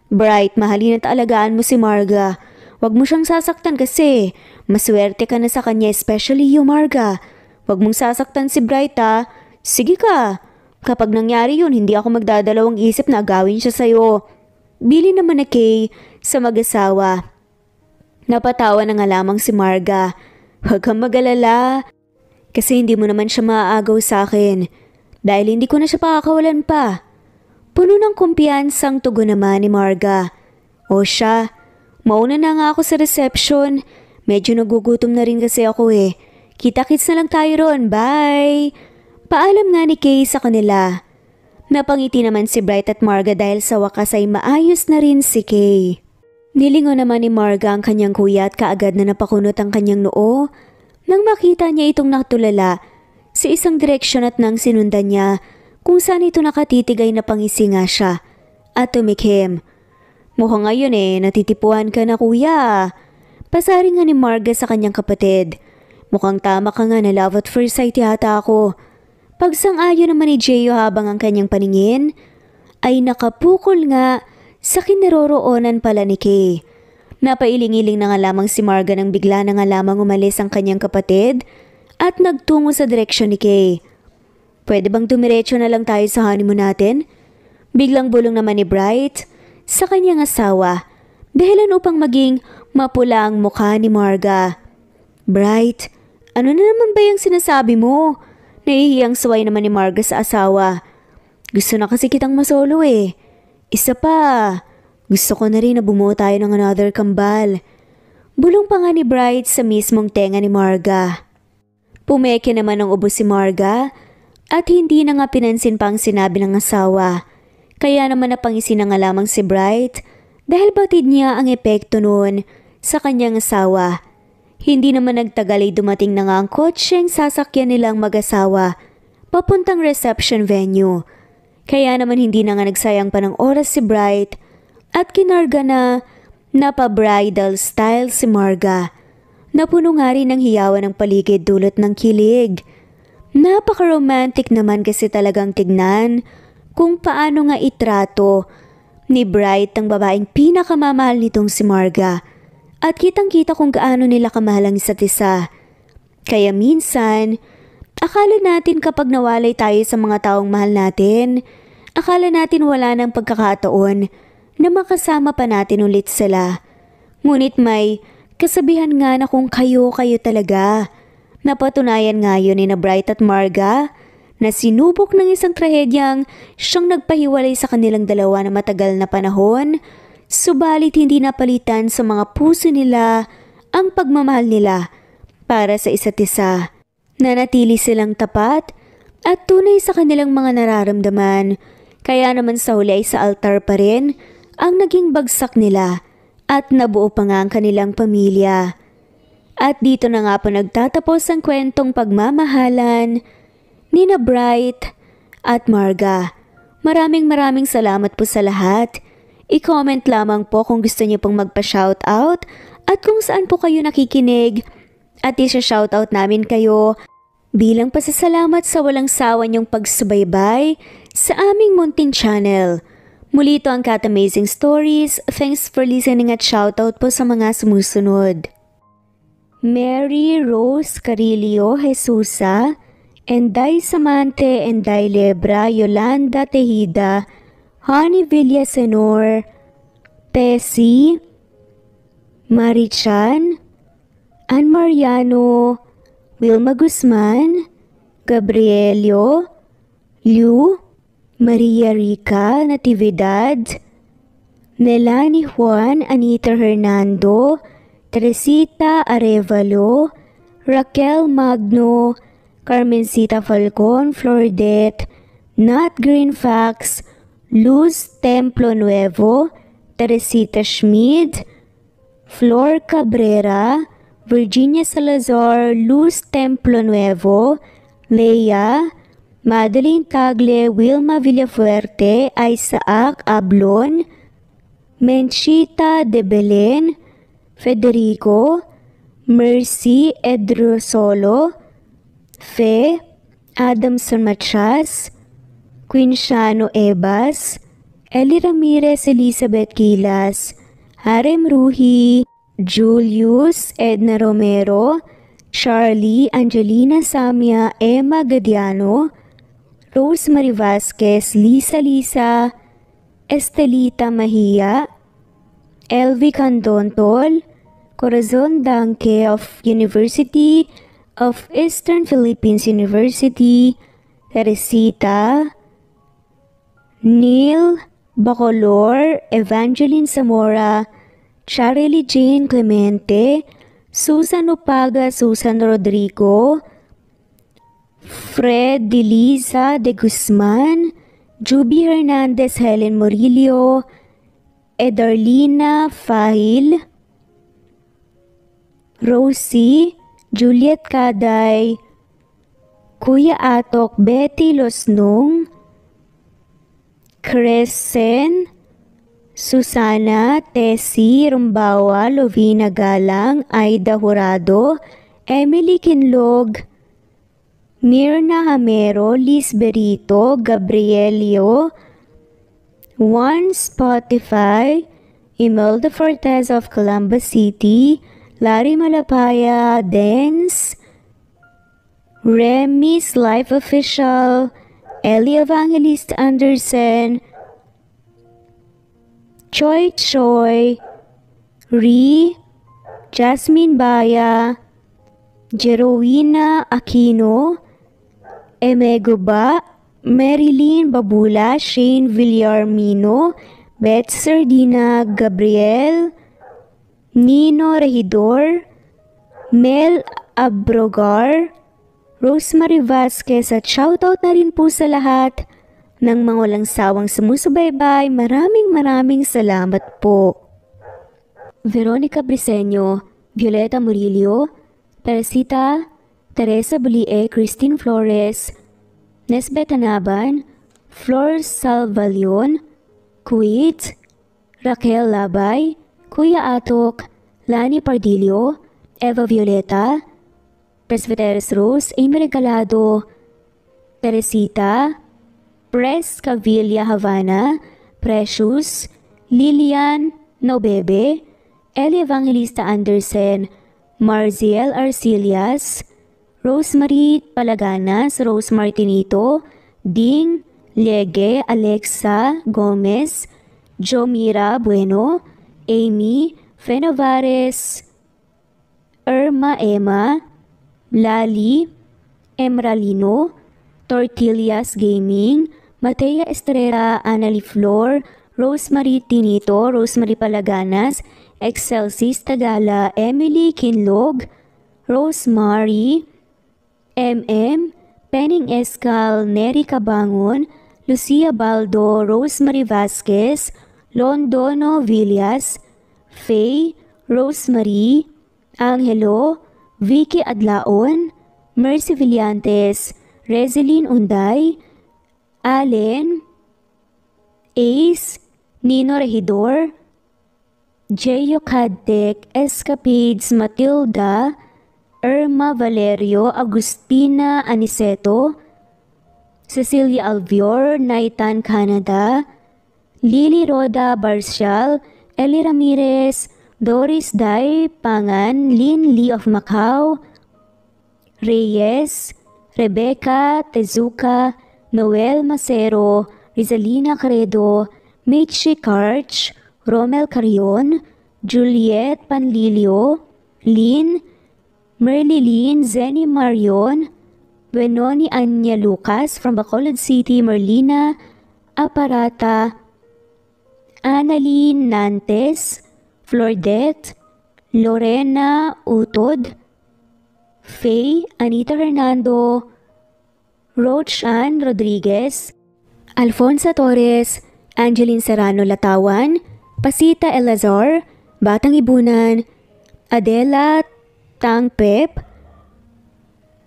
A: Bright, mahalin at alagaan mo si Marga. Huwag mo siyang sasaktan kasi maswerte ka na sa kanya, especially you, Marga. Huwag mong sasaktan si Bright, Sige ka. Kapag nangyari yun, hindi ako magdadalawang isip na agawin siya sa'yo. Bili naman na Kay sa mag-asawa. Napatawa na nga lamang si Marga. Huwag kang mag-alala. Kasi hindi mo naman siya maaagaw sa akin. Dahil hindi ko na siya pakakawalan pa. Puno ng kumpiyansang tugon naman ni Marga. O siya, mauna na nga ako sa reception. Medyo nagugutom na rin kasi ako Kita-kits na lang tayo ron. Bye! Paalam nga ni Kay sa kanila. Napangiti naman si Bright at Marga dahil sa wakas ay maayos na rin si Kay. Nilingon naman ni Marga ang kanyang kuya at kaagad na napakunot ang kanyang noo nang makita niya itong natulala sa isang direksyon at nang sinundan niya kung saan ito nakatitigay na pangisi nga siya at tumikhim. Mukhang ngayon natitipuan ka na kuya. Pasari nga ni Marga sa kanyang kapatid. Mukhang tama ka nga na love at first sight yata ako. Pagsang-ayon naman ni Gio habang ang kanyang paningin ay nakapukol nga sa kinaroroonan pala ni Kay. Napailing-iling na nga lamang si Marga nang bigla na nga lamang umalis ang kanyang kapatid at nagtungo sa direksyon ni Kay. Pwede bang dumiretso na lang tayo sa honeymoon natin? Biglang bulong naman ni Bright sa kanyang asawa, dahilan upang maging mapula ang mukha ni Marga. Bright, ano na naman ba yung sinasabi mo? Nahihiyang suway naman ni Marga sa asawa. Gusto na kasi kitang masolo Isa pa, gusto ko na rin na bumuo tayo ng another kambal. Bulong pa nga ni Bright sa mismong tenga ni Marga. Pumeke naman ng ubo si Marga at hindi na nga pinansin pa ang sinabi ng asawa. Kaya naman napangisi na nga lamang si Bright dahil batid niya ang epekto noon sa kanyang asawa. Hindi naman nagtagal ay dumating na nga ang kotseng sasakyan nilang mag-asawa papuntang reception venue. Kaya naman hindi na nga nagsayang pa ng oras si Bright at kinarga na napa-bridal style si Marga. Napuno nga rin ng hiyawan ng paligid dulot ng kilig. Napaka-romantic naman kasi talagang tignan kung paano nga itrato ni Bright ang babaeng pinakamamahal nitong si Marga. At kitang-kita kung gaano nila kamahal ang isa't isa. Kaya minsan, akala natin kapag nawalay tayo sa mga taong mahal natin, akala natin wala ng pagkakataon na makasama pa natin ulit sila. Ngunit may kasabihan nga na kung kayo talaga. Napatunayan nga yun ni na Bright at Marga na sinubok ng isang trahedyang siyang nagpahiwalay sa kanilang dalawa na matagal na panahon. Subalit hindi napalitan sa mga puso nila ang pagmamahal nila para sa isa't isa. Nanatili silang tapat at tunay sa kanilang mga nararamdaman. Kaya naman sa huli ay sa altar pa rin ang naging bagsak nila at nabuo pa nga ang kanilang pamilya. At dito na nga po nagtatapos ang kwentong pagmamahalan ni na Bright at Marga. Maraming salamat po sa lahat. I-comment lamang po kung gusto niyo pong magpa-shoutout at kung saan po kayo nakikinig at isa-shoutout namin kayo bilang pasasalamat sa walang sawa niyong pagsubaybay sa aming munting channel. Muli ito ang Cat Amazing Stories. Thanks for listening at shoutout po sa mga sumusunod. Mary Rose Carillo Jesusa, Enday Samante, Enday Lebra, Yolanda Tejida, Honey Villasenor, Tessie, Marichan, Ann Mariano, Wilma Guzman, Gabrielio, Liu, Maria Rica Natividad, Melanie Juan, Anita Hernando, Teresita Arevalo, Raquel Magno, Carmencita Falcon, Floredet, Nat Greenfax, Luz Templo Nuevo, Teresita Schmid, Flor Cabrera, Virginia Salazar, Luz Templo Nuevo, Leia, Madeline Tagle, Wilma Villafuerte, Isaac Ablon, Menchita de Belen, Federico, Mercy Edrosolo, Fe, Adamson Machas, Quinciano Ebas, Eli Ramirez Elizabeth Gilas, Harem Ruhi, Julius Edna Romero, Charlie Angelina Samia, Emma Gadiano, Rosemary Vasquez, Lisa, Estelita Mahia, Elvi Candontol, Corazon Danke of University of Eastern Philippines University, Teresita, Neil Bacolor, Evangeline Zamora, Charlie Jane Clemente, Susan Upaga, Susan Rodrigo, Fred Deliza de Guzman, Juby Hernandez, Helen Morillo, Edarlina Fahil, Rosie, Juliet Kaday, Kuya Atok, Betty Losnong, Crescen, Susana, Tessie, Rumbawa, Lovina Galang, Aida Jurado, Emily Kinlog, Mirna Hamero, Liz Berito, Gabrielio, One Spotify, Imelda Fortes of Columbus City, Larry Malapaya, Dance, Remy's Life Official, Ellie Evangelist Anderson, Choi Choi, Ri, Jasmine Baya, Jerowina Aquino, Emeguba, Marilyn Babula, Shane Villarmino, Beth Sardina, Gabriel, Nino Regidor, Mel Abrogar, Rosemary Vasquez at shoutout na rin po sa lahat ng mga walang sawang sumusubaybay. Maraming salamat po. Veronica Briseño, Violeta Murillo, Teresita, Teresa Bulie, Christine Flores, Nesbeth Hanaban, Flor Salvalion, Kuwait, Raquel Labay, Kuya Atok, Lani Pardillo, Eva Violeta, Presbyteris Rose, Amy Regalado, Teresita, Pres Cavilla Havana, Precious, Lilian Nobebe, Eli Evangelista Anderson, Marziel Arcilias, Rosemary Palaganas, Rose Martinito, Ding Lege, Alexa Gomez, Jomira Bueno, Amy Fenovares, Irma Emma, Lali Emralino, Tortillas Gaming, Matea Estrella, Annalie Flor, Rosemary Tinito, Rosemary Palaganas, Excelsis Tagala, Emily Kinlog, Rosemary, Penning Escal, Neri Cabangon, Lucia Baldo, Rosemary Vasquez, Londono Villas, Faye, Rosemary, Angelo, Vicky Adlaon, Mercy Villantes, Rezeline Unday, Allen, Ace, Nino Regidor, Jeyo Cadtec, Escapades, Matilda, Irma Valerio, Agustina Aniceto, Cecilia Alvior, Naitan Canada, Lily Roda Barcial, Eli Ramirez, Doris Day Pangan, Lynn Lee of Macau, Reyes, Rebecca Tezuka, Noel Macero, Rizalina Credo, Mitchie Karch, Romel Carion, Juliet Panlilio, Lynn, Merlilyn Zenny Marion, Benoni Anya Lucas from Bacolod City, Merlina Aparata, Annalyn Nantes, Flordet, Lorena Utod, Faye Anita Hernando, Roach Ann Rodriguez, Alfonso Torres, Angeline Serrano Latawan, Pasita Elazar, Batang Ibunan, Adela Tangpep,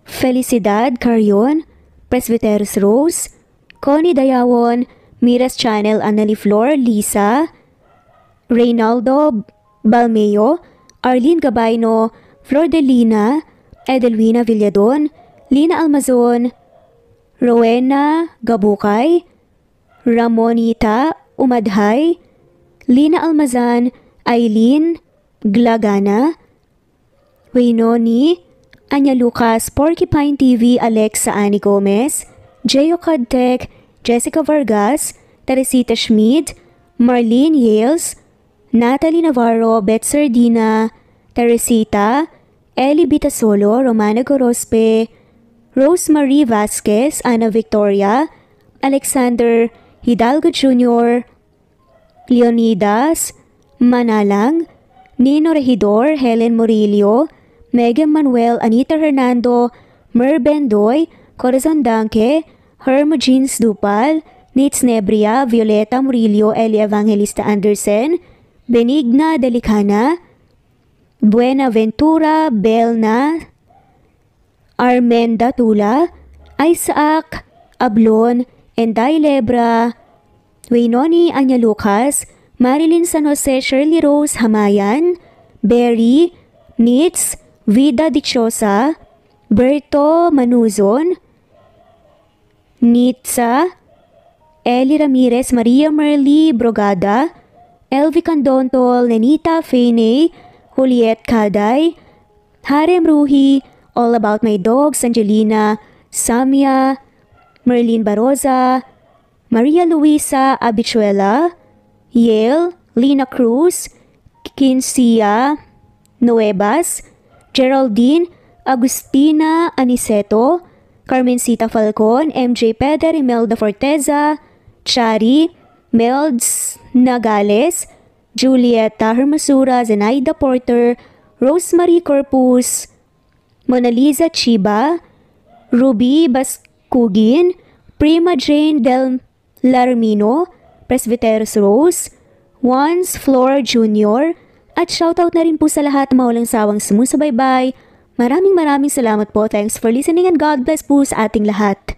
A: Felicidad Carrion, Presbyteros Rose, Connie Dayawon, Miras Channel Annali Flor, Lisa, Reynaldo Balmeo, Arlene Gabayno, Flor de Lina, Edelwina Villadon, Lina Almazon, Rowena Gabukay, Ramonita Umadhay, Lina Almazan, Eileen Glagana, Waynoni, Anya Lucas, Porcupine TV, Alexa Ani Gomez, Jeyo Cadtec, Jessica Vargas, Teresita Schmid, Marlene Yales, Natalie Navarro, Beth Sardina, Teresita, Ellie Bitasolo, Romana Gorospe, Rosemary Vasquez, Ana Victoria, Alexander Hidalgo Jr., Leonidas Manalang, Nino Regidor, Helen Murillo, Megan Manuel, Anita Hernando, Mer Bendoy, Corazon Danke, Hermogenes Dupal, Nitz Nebria, Violeta Murillo, Eli Evangelista Anderson, Benigna Delicana, Buenaventura Belna, Armenda Tula, Isaac Ablon, Enday Lebra, Waynoni Anya Lucas, Marilyn San Jose, Shirley Rose Hamayan, Berry, Nitz, Vida Dichosa, Berto Manuzon, Nitza, Eli Ramirez, Maria Merly Brogada, Elvi Candontol, Nenita Fene, Juliet Kaday, Harem Ruhi, All About My Dogs, Angelina, Samia, Merlin Baroza, Maria Luisa Abichuela, Yale, Lina Cruz, Kincia Nuevas, Geraldine Agustina Aniceto, Carmencita Falcon, MJ Peder, Imelda Forteza, Chari, Melds Nagales, Julieta Hermosura, Zenaida Porter, Rosemary Corpus, Mona Lisa Chiba, Ruby Baskugin, Prima Jane Del Larmino, Presbyteros Rose, Once Flor Jr., at shoutout na rin po sa lahat na mawalang sawang sumusubaybay. Maraming salamat po. Thanks for listening and God bless po sa ating lahat.